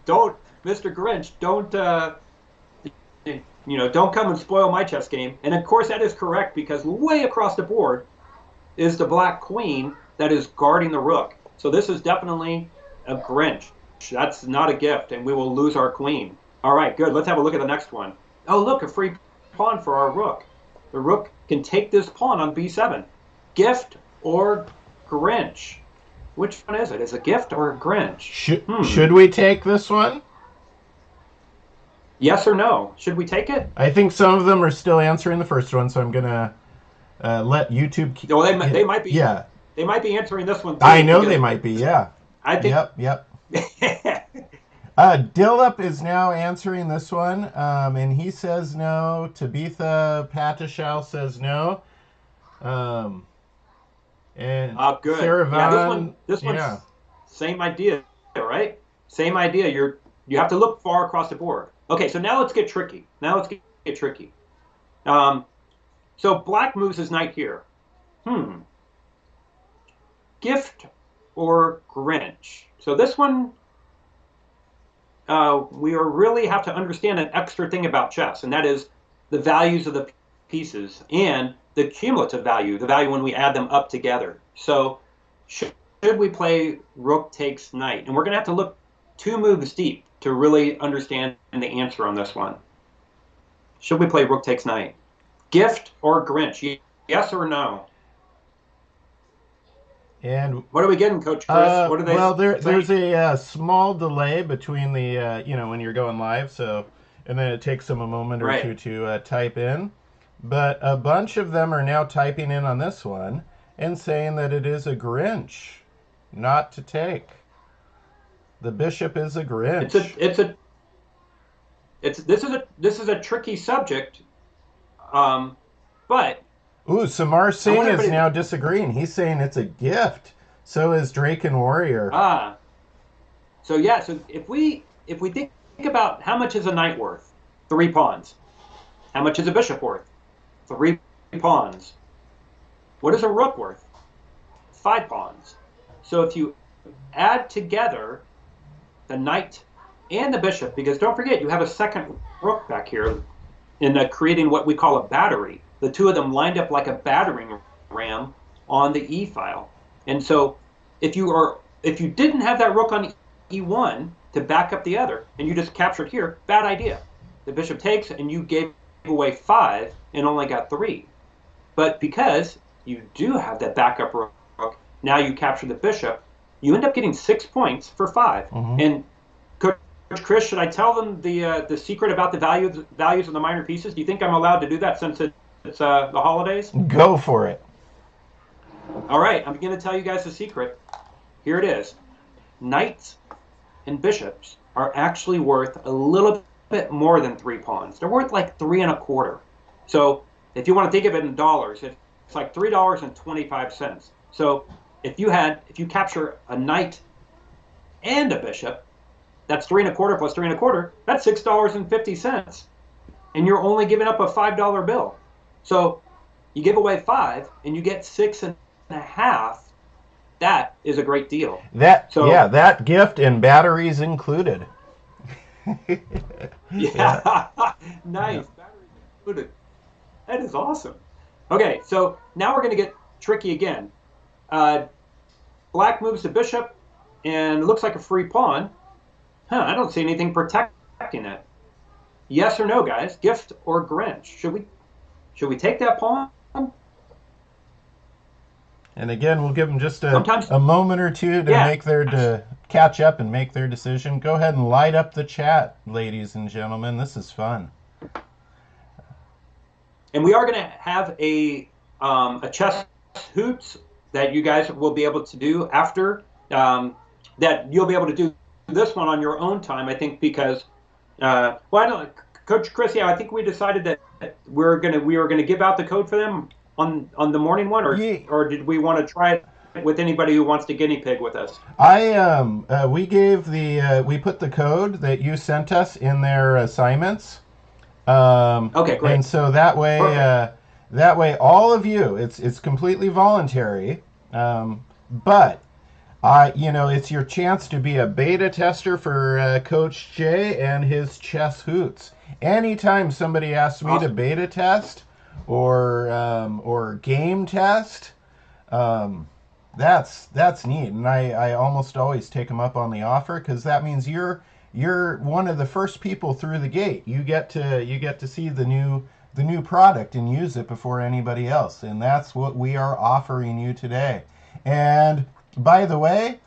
Don't, Mr. Grinch, don't don't come and spoil my chess game. And of course that is correct, because way across the board is the black queen that is guarding the rook. So this is definitely a Grinch. That's not a gift, and we will lose our queen. All right, good. Let's have a look at the next one. Oh, look, a free pawn for our rook. The rook can take this pawn on b7. Gift or Grinch? Which one is it? Is it a gift or a Grinch? Should we take this one? Yes or no? Should we take it? I think some of them are still answering the first one, so I'm going to let YouTube keep... Well, they might be. Yeah. They might be answering this one too. I know they might be, yeah. I think... Yep. Dillup is now answering this one, and he says no. Tabitha Patishal says no. Um, and Oh, good. Sarah Yeah, Vaughn, this yeah. one's same idea, right? Same idea. You have to look far across the board. Okay, so now let's get tricky. Get tricky. Um, so black moves his knight here. Gift or Grinch? So this one, we really have to understand an extra thing about chess, and that is the values of the pieces and the cumulative value, the value when we add them up together. So should we play rook takes knight? And we're going to have to look 2 moves deep to really understand the answer on this one. Should we play rook takes knight? Gift or Grinch? Yes or no? And what are we getting, Coach Chris? What are they well, saying? there's a small delay between the when you're going live, so and then it takes them a moment or two to type in. But a bunch of them are now typing in on this one and saying that it is a Grinch, not to take. The bishop is a Grinch. This is a tricky subject, but ooh, Samar Singh is now disagreeing. He's saying it's a gift. So is Drake and Warrior. So yeah. So if we think about how much is a knight worth, 3 pawns. How much is a bishop worth? 3 pawns. What is a rook worth? 5 pawns. So if you add together the knight and the bishop, because don't forget you have a second rook back here in creating what we call a battery. The 2 of them lined up like a battering ram on the E file. And so if you didn't have that rook on E1 to back up the other, and you just captured here, bad idea. The bishop takes, and you gave away 5 and only got 3. But because you do have that backup rook, now you capture the bishop, you end up getting 6 points for 5. Mm-hmm. And Coach Chris, should I tell them the secret about the values of the minor pieces? Do you think I'm allowed to do that since it's the holidays? Go for it. All right, I'm going to tell you guys the secret. Here it is. Knights and bishops are actually worth a little bit more than 3 pawns. They're worth like 3 1/4. So if you want to think of it in dollars, it's like $3.25. So if you capture a knight and a bishop, that's 3 1/4 plus 3 1/4. That's $6.50, and you're only giving up a $5 bill. So you give away 5, and you get 6 1/2. That is a great deal. That gift and batteries included. Yeah. Nice. Yeah. Batteries included. That is awesome. Okay, so now we're going to get tricky again. Black moves the bishop, and it looks like a free pawn. I don't see anything protecting it. Yes or no, guys? Gift or Grinch? Should we take that pawn? And again, we'll give them just a moment or two to catch up and make their decision. Go ahead and light up the chat, ladies and gentlemen. This is fun. And we are going to have a chess hoops that you guys will be able to do after that. You'll be able to do this one on your own time, I think, because I don't, Coach Chris. Yeah, I think we decided that we were going to give out the code for them on the morning one, or did we want to try it with anybody who wants to guinea pig with us? We gave we put the code that you sent us in their assignments. Okay, great. And so that way all of you, it's completely voluntary, but it's your chance to be a beta tester for Coach Jay and his chess hoots. Anytime somebody asks me to beta test or game test, that's neat, and I almost always take them up on the offer, because that means you're one of the first people through the gate. You get to see the new product and use it before anybody else, and that's what we are offering you today. And by the way,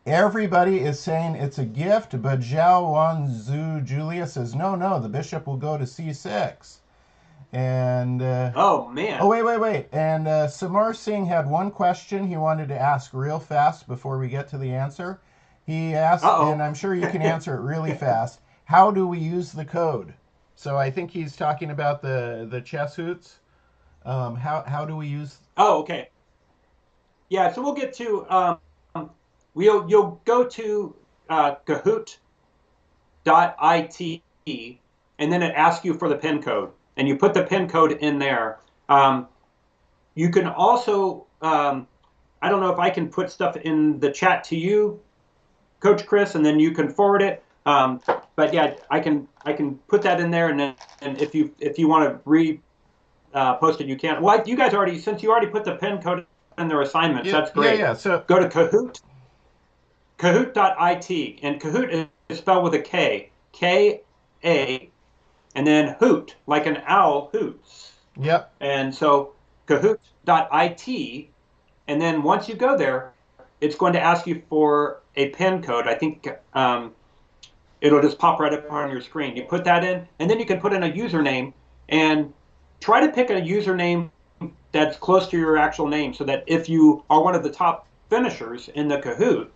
everybody is saying it's a gift, but Zhao Wanzhou Julia says no, the bishop will go to c6. And oh man! Oh wait! And Samar Singh had one question he wanted to ask real fast before we get to the answer. He asked, and Uh-oh. I'm sure you can answer it really fast. How do we use the code? So I think he's talking about the chess hoots. How do we use? Oh, okay. Yeah, so we'll get to you'll go to Kahoot.it, and then it asks you for the pin code, and you put the pin code in there. Um, you can also I don't know if I can put stuff in the chat to you, Coach Chris, and then you can forward it. But yeah, I can put that in there, and then and if you want to post it, you can. Well, you guys already, since you already put the pin code in their assignments, Yeah, that's yeah, great. yeah. So Go to Kahoot.it, and Kahoot is spelled with a K, K-A, and then hoot, like an owl hoots. yep. And so Kahoot.it, and then once you go there, it's going to ask you for a PIN code. I think it'll just pop right up on your screen. You put that in, and then you can put in a username and try to pick a username that's close to your actual name so that if you are one of the top finishers in the Kahoot,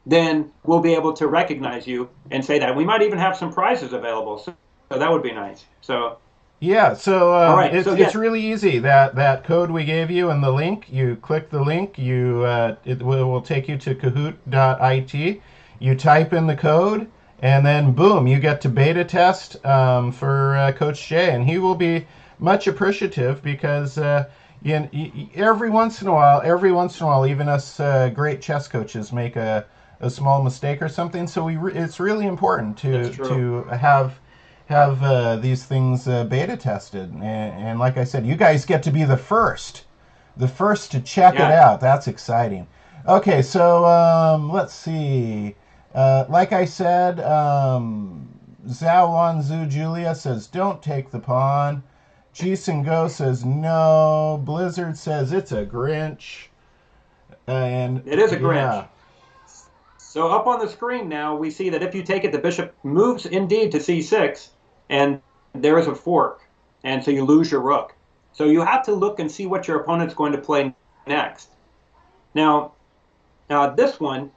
then we'll be able to recognize you and say that. We might even have some prizes available. So that would be nice. So, Yeah, so all right. it's So, yeah. it's really easy. That code we gave you and the link, you click the link, it will take you to Kahoot.it. You type in the code, and then boom, you get to beta test for Coach Jay, and he will be much appreciative because every once in a while, even us great chess coaches make a small mistake or something. So it's really important That's to true. have these things beta tested. And like I said, you guys get to be the first to check it Yeah. out. That's exciting. Okay, so let's see. Like I said, Zhao Wanzu Julia says, don't take the pawn. Jason Go says, no. Blizzard says, it's a Grinch. And It is a yeah, Grinch. So up on the screen now, we see that if you take it, the bishop moves indeed to c6, and there is a fork, and so you lose your rook. So you have to look and see what your opponent's going to play next. Now, this one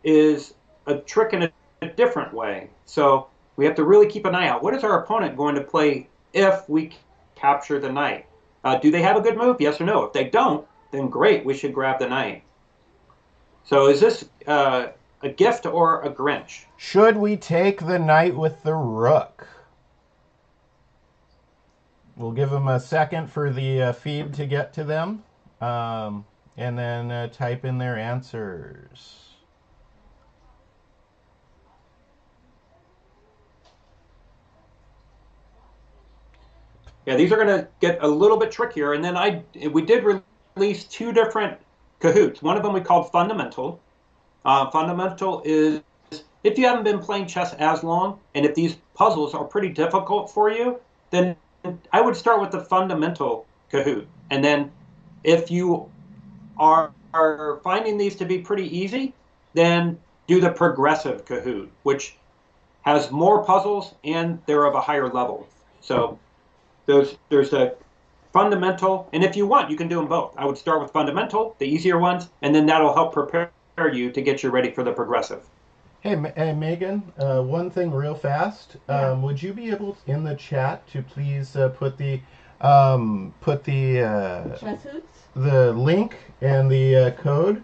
is a trick in a different way. So we have to really keep an eye out. What is our opponent going to play if we capture the knight? Do they have a good move? Yes or no? If they don't, then great, we should grab the knight. So is this a gift or a Grinch? should we take the knight with the rook? We'll give them a second for the feed to get to them, and then type in their answers. Yeah, these are going to get a little bit trickier. And then we did release two different Kahoots. One of them we called Fundamental. Fundamental is if you haven't been playing chess as long, and if these puzzles are pretty difficult for you, then I would start with the Fundamental Kahoot. And then if you are finding these to be pretty easy, then do the Progressive Kahoot, which has more puzzles and they're of a higher level. So there's a fundamental, and if you want, you can do them both. I would start with fundamental, the easier ones, and then that'll help prepare you to get you ready for the progressive. Hey, Megan, one thing real fast. Yeah. Would you be able in the chat to please put Chess hoots? the link and the code?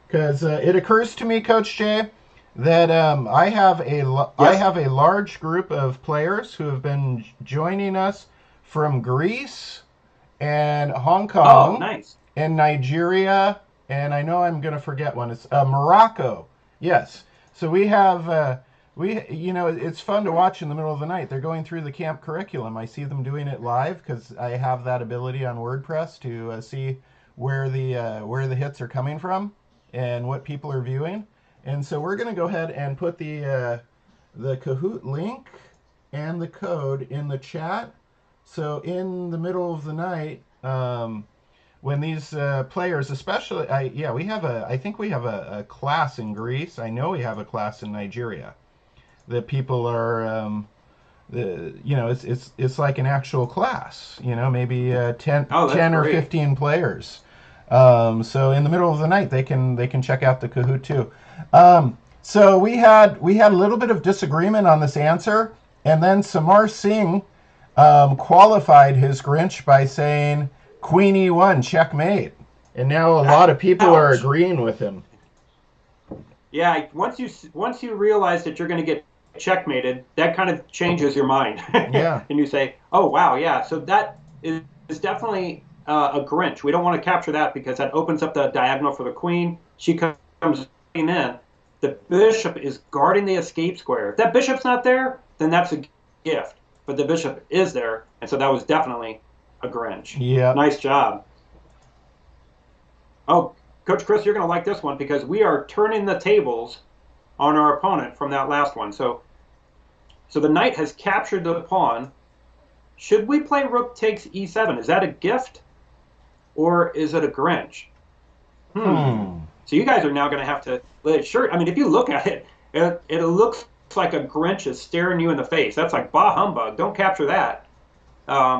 Because it occurs to me, Coach Jay, that I Yes. have a large group of players who have been joining us from Greece and Hong Oh, Kong nice. and Nigeria, and I know I'm going to forget one. It's Morocco. Yes. So we have it's fun to watch in the middle of the night. They're going through the camp curriculum. I see them doing it live because I have that ability on WordPress to see where the hits are coming from and what people are viewing. And so we're going to go ahead and put the Kahoot link and the code in the chat. So in the middle of the night, when these players, especially, I think we have a class in Greece. I know we have a class in Nigeria. That people are, it's like an actual class. Maybe 10, Oh, that's 10 or great. 15 players. So in the middle of the night, they can check out the Kahoot too. So we had a little bit of disagreement on this answer, and then Samar Singh qualified his Grinch by saying Queen E1 checkmate, and now a lot of people are Ouch. agreeing with him. Yeah, once you realize that you're going to get checkmated, that kind of changes your mind, Yeah. and you say, "Oh wow, yeah." So that is definitely a Grinch. We don't want to capture that because that opens up the diagonal for the queen. She comes in. The bishop is guarding the escape square. If that bishop's not there, then that's a gift. But the bishop is there, and so that was definitely a Grinch. Yep. Nice job. Oh, Coach Chris, you're going to like this one because we are turning the tables on our opponent from that last one. So the knight has captured the pawn. Should we play rook takes e7? Is that a gift or is it a Grinch? Hmm. So you guys are now going to have to let it sure. I mean, if you look at it, it looks like a Grinch is staring you in the face. That's like bah humbug. Don't capture that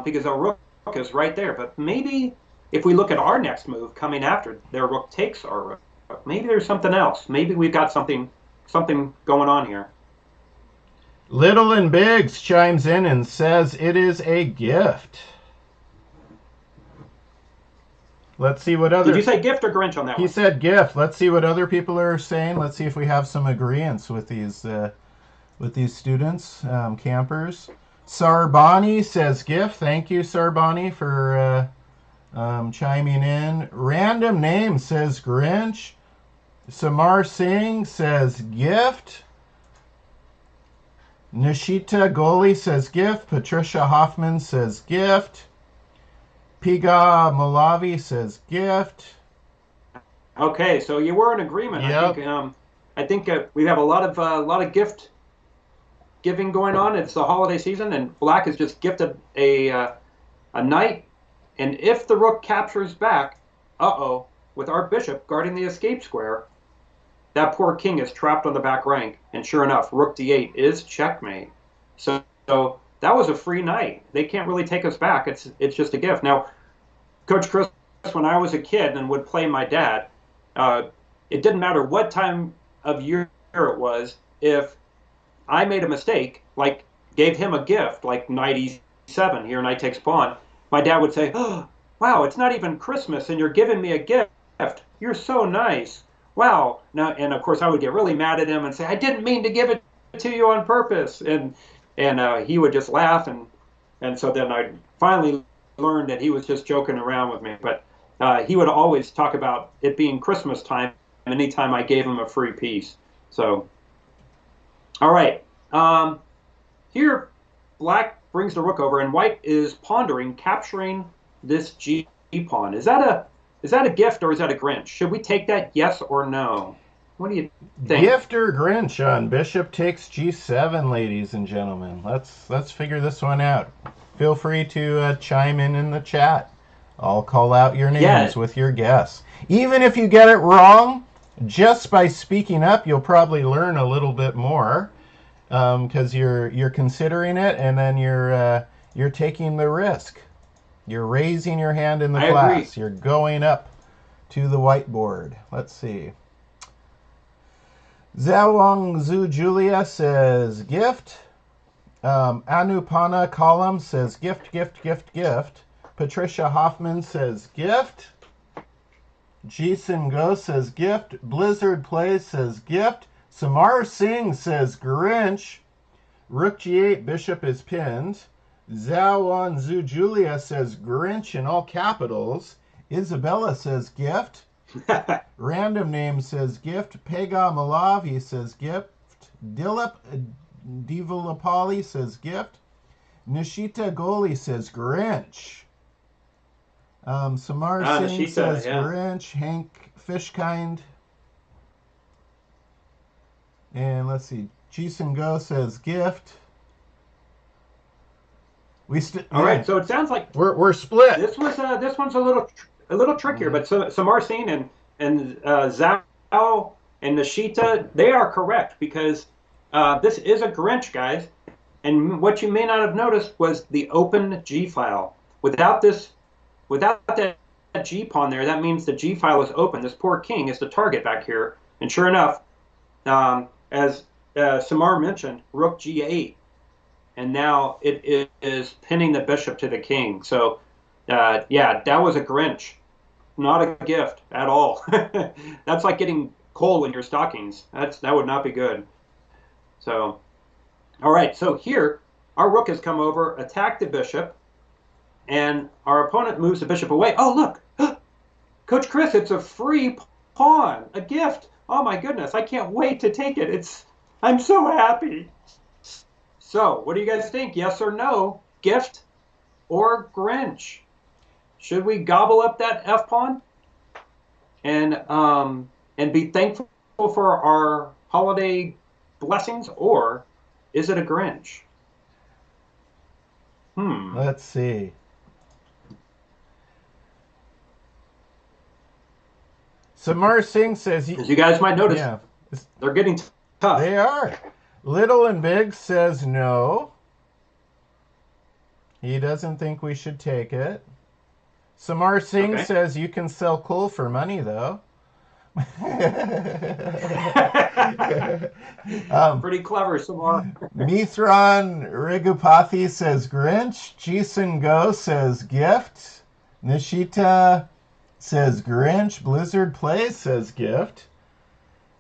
because a rook is right there. But maybe if we look at our next move coming after their rook takes our rook, maybe there's something else. Maybe we've got something going on here. Little and Biggs chimes in and says it is a gift. Let's see what other. Did you say gift or Grinch on that He one? said gift. Let's see what other people are saying. Let's see if we have some agreements with these students, campers. Sarbani says gift. Thank you, Sarbani, for chiming in. Random name says Grinch. Samar Singh says gift. Nishita Goli says gift. Patricia Hoffman says gift. Piga Malavi says gift. Okay, so you were in agreement. Yep. I think we have a lot of gift giving going on. It's the holiday season, and Black has just gifted a knight. And if the rook captures back, with our bishop guarding the escape square, that poor king is trapped on the back rank. And sure enough, rook d8 is checkmate. So that was a free knight. They can't really take us back. It's just a gift. Now, Coach Chris, when I was a kid and would play my dad, uh, it didn't matter what time of year it was. If I made a mistake, like gave him a gift, like knight e7, here knight takes pawn, my dad would say, "Oh, wow, it's not even Christmas and you're giving me a gift. You're so nice. Wow." Now, and of course, I would get really mad at him and say, "I didn't mean to give it to you on purpose." And he would just laugh, and so then I finally learned that he was just joking around with me. But he would always talk about it being Christmas time anytime I gave him a free piece. So, all right. Here, Black brings the rook over, and White is pondering capturing this G pawn. Is that a gift or is that a Grinch? Should we take that? Yes or no? What do you think? Gift or Grinch on Bishop takes G7, ladies and gentlemen. Let's figure this one out. Feel free to chime in the chat. I'll call out your names Yeah, with your guess. Even if you get it wrong, just by speaking up, you'll probably learn a little bit more because you're considering it, and then you're taking the risk. You're raising your hand in the I agree. class. You're going up to the whiteboard. Let's see. Zhao Zhu Julia says gift. Anupana Column says gift, gift, gift, gift. Patricia Hoffman says gift. Jason Go says gift. Blizzard Plays says gift. Samar Singh says Grinch. Rook G8, Bishop is pinned. Zhao Zhu Julia says Grinch in all capitals. Isabella says gift. Random Name says gift. Pega Malavi says gift. Dilip Divalapali says gift. Nishita Goli says Grinch. Samar Singh Nishita, says yeah. Grinch. Hank Fishkind. And let's see. Jason Go says gift. All right, so it sounds like we're split. this one's a little trickier, but Samar Singh and Zhao and Nishita, they are correct because this is a Grinch, guys. And what you may not have noticed was the open G file. Without that G pawn there, that means the G file is open. This poor king is the target back here. And sure enough, as Samar mentioned, rook G8. And now it is pinning the bishop to the king. So, yeah, that was a Grinch, not a gift at all. That's like getting coal in your stockings. That would not be good. So, all right. So here, our rook has come over, attacked the bishop, and our opponent moves the bishop away. Oh, look, Coach Chris, it's a free pawn, a gift. Oh my goodness, I can't wait to take it. I'm so happy. So, what do you guys think? Yes or no? Gift or Grinch? Should we gobble up that F pawn and be thankful for our holiday blessings, or is it a Grinch? Let's see. Samar Singh says, as you guys might notice, yeah, they're getting tough. They are. Little and Big says no. He doesn't think we should take it. Samar Singh says you can sell coal for money, though. Pretty clever, Samar. Mithran Rigupathy says Grinch. Jason Go says gift. Nishita says Grinch. Blizzard Plays says gift.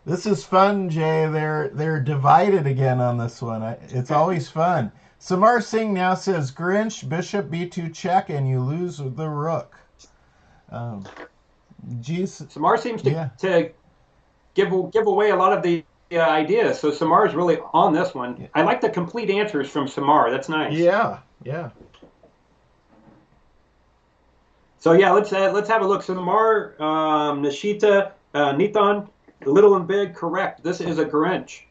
This is fun, Jay. They're divided again on this one. It's always fun. Samar Singh now says Grinch, bishop b2 check, and you lose the rook. Samar seems to give away a lot of the ideas. So Samar's really on this one. Yeah. I like the complete answers from Samar. That's nice. Yeah. So yeah, let's have a look. Samar, Nishita, Nithan, Little and Big, correct. This is a Grinch.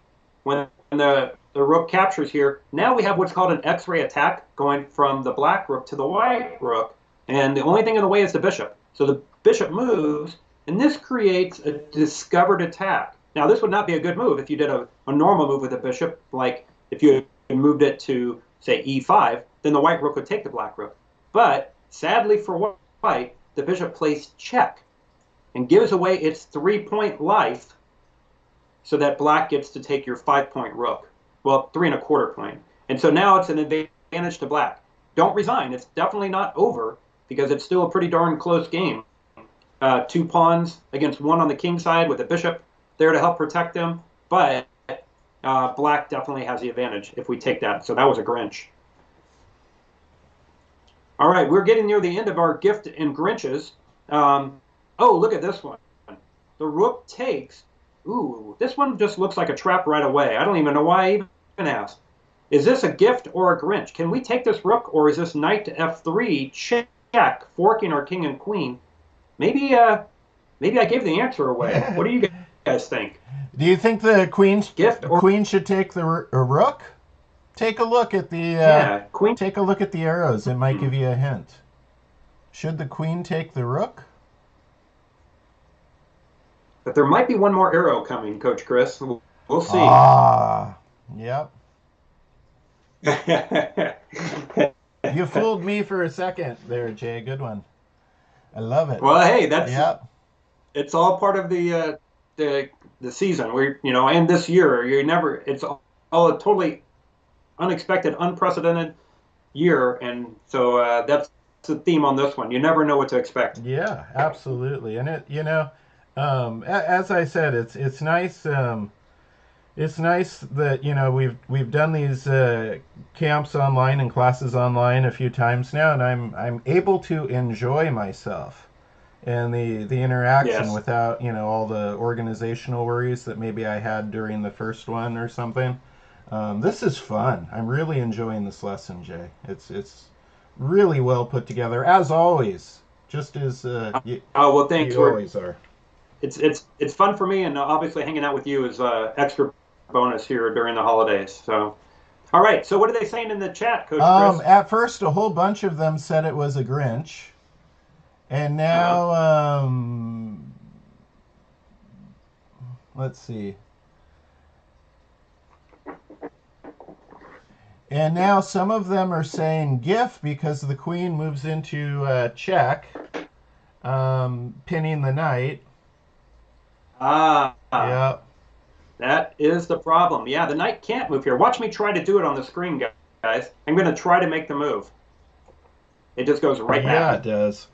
When the rook captures here, now we have what's called an X-ray attack going from the black rook to the white rook, and the only thing in the way is the bishop. So the bishop moves, and this creates a discovered attack. Now, this would not be a good move if you did a normal move with a bishop, like if you had moved it to, say, e5, then the white rook would take the black rook. But sadly for white, the bishop plays check and gives away its 3-point life so that black gets to take your 5-point rook. Well, 3¼ point. And so now it's an advantage to black. Don't resign. It's definitely not over because it's still a pretty darn close game. 2 pawns against 1 on the king side with a bishop there to help protect them. But black definitely has the advantage if we take that. So that was a Grinch. All right, we're getting near the end of our gift and Grinches. Oh, look at this one. The rook takes. Ooh, this one just looks like a trap right away. I don't even know why I even asked. Is this a gift or a Grinch? Can we take this rook, or is this knight to f3 check, forking our king and queen? Maybe I gave the answer away. What do you guys think? Do you think the queen should take the rook? Take a look at the queen. Take a look at the arrows. It might give you a hint. Should the queen take the rook? But there might be one more arrow coming, Coach Chris. We'll see. Yep. You fooled me for a second there, Jay. Good one. I love it. Well, hey, it's all part of the season. And this year, it's all a totally unexpected, unprecedented year, and so that's the theme on this one. You never know what to expect. Yeah, absolutely. And as I said, it's nice. It's nice that we've done these camps online and classes online a few times now, and I'm able to enjoy myself and the interaction without all the organizational worries that maybe I had during the first one or something. This is fun. I'm really enjoying this lesson, Jay. It's really well put together, as always. Just as you always are. It's fun for me, and obviously hanging out with you is extra bonus here during the holidays. So, all right. So what are they saying in the chat, Coach Chris? At first, a whole bunch of them said it was a Grinch, and now let's see. And now some of them are saying gift because the queen moves into check. pinning the knight. Ah, Yeah. that is the problem. Yeah, the knight can't move here. Watch me try to do it on the screen, guys. I'm going to try to make the move. It just goes right Yeah, it past me. does.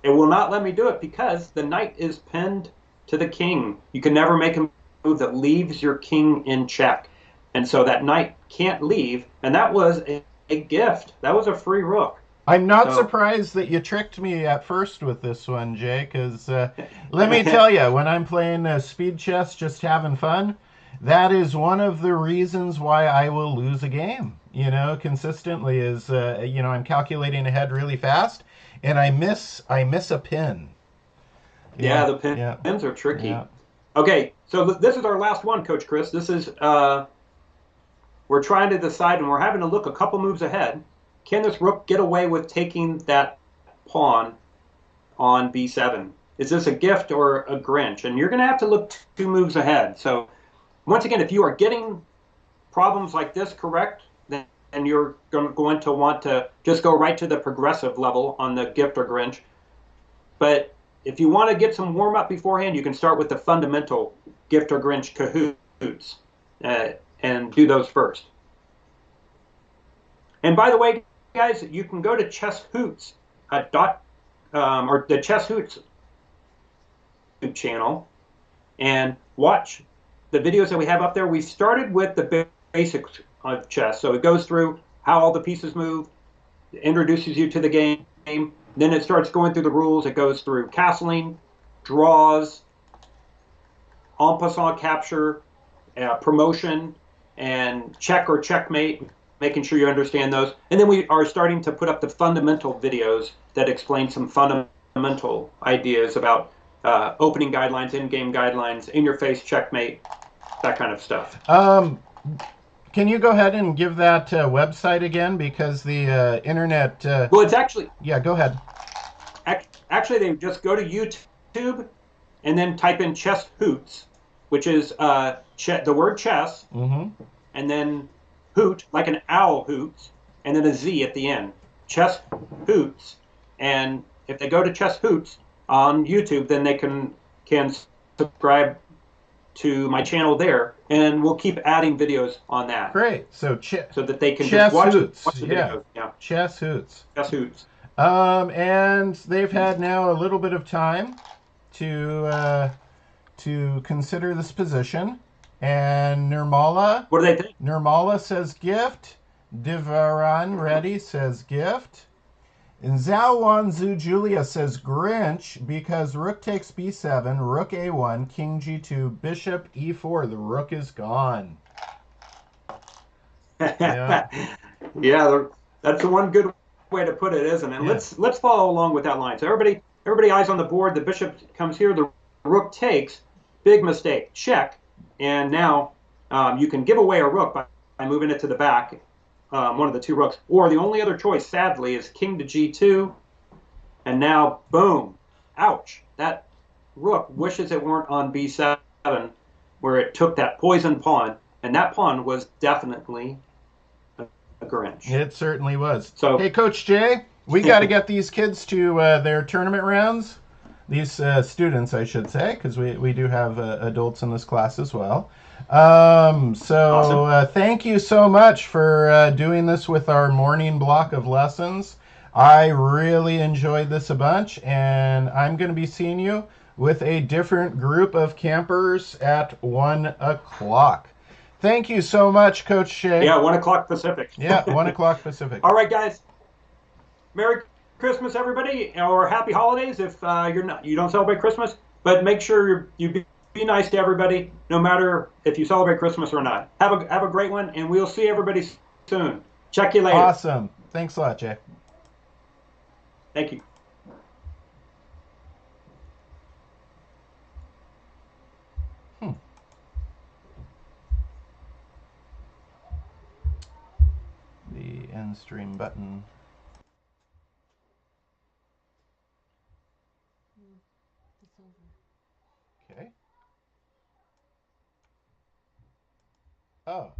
It will not let me do it because the knight is pinned to the king. You can never make a move that leaves your king in check. And so that knight can't leave. And that was a gift. That was a free rook. I'm not So, surprised that you tricked me at first with this one, Jay, because let me tell you, when I'm playing speed chess, just having fun, that is one of the reasons why I will lose a game. Consistently is I'm calculating ahead really fast, and I miss a pin. yeah, Yeah, the yeah, pins are yeah. tricky. Okay, so this is our last one, Coach Chris. This is we're trying to decide, and we're having to look a couple moves ahead. Can this rook get away with taking that pawn on b7? Is this a gift or a Grinch? And you're going to have to look 2 moves ahead. So once again, if you are getting problems like this correct, then you're going to want to just go right to the progressive level on the gift or Grinch. But if you want to get some warm up beforehand, you can start with the fundamental gift or Grinch cahoots uh, and do those first. And by the way, guys, you can go to Chess Hoots or the Chess Hoots channel and watch the videos that we have up there. We started with the basics of chess, so it goes through how all the pieces move, introduces you to the game. Then it starts going through the rules. It goes through castling, draws, en passant capture, promotion, and check or checkmate, making sure you understand those. And then we are starting to put up the fundamental videos that explain some fundamental ideas about opening guidelines, in-game guidelines, in-your-face checkmate, that kind of stuff. Can you go ahead and give that website again because the internet? Well, it's actually Yeah, go ahead. actually they just go to YouTube and then type in Chess Hoots, which is the word chess, Mm-hmm. and then hoot, like an owl hoots, and then a Z at the end. Chess Hoots. And if they go to Chess Hoots on YouTube, then they can subscribe to my channel there, and we'll keep adding videos on that Great. So so that they can just chess watch hoots. the Yeah, videos. Yeah, chess hoots. Chess Hoots. And they've had now a little bit of time to consider this position. And What do they think? Nirmala says gift. Divaran Reddy says gift. And Zhao Zhu Julia says Grinch because rook takes b7, rook a1, king g2, bishop e4. The rook is gone. Yeah. Yeah, that's the one good way to put it, isn't it? Yeah. Let's follow along with that line. So everybody eyes on the board. The bishop comes here. The rook takes. Big mistake. Check. And now you can give away a rook by moving it to the back, one of the 2 rooks. Or the only other choice, sadly, is king to g2. And now, boom. Ouch. That rook wishes it weren't on b7 where it took that poison pawn. And that pawn was definitely a Grinch. It certainly was. So, Hey, Coach Jay, we got to get these kids to their tournament rounds. These students, I should say, because we do have adults in this class as well. So awesome. thank you so much for doing this with our morning block of lessons. I really enjoyed this a bunch, and I'm going to be seeing you with a different group of campers at 1 o'clock. Thank you so much, Coach Shea. Yeah, 1 o'clock Pacific. Yeah, 1 o'clock Pacific. All right, guys. Merry Christmas, everybody, or Happy Holidays if you don't celebrate Christmas. But make sure you be nice to everybody, no matter if you celebrate Christmas or not. Have a great one, and we'll see everybody soon. Check you later. Awesome. Thanks a lot, Jay. Thank you. Hmm. The end stream button. It's over. Okay. Oh.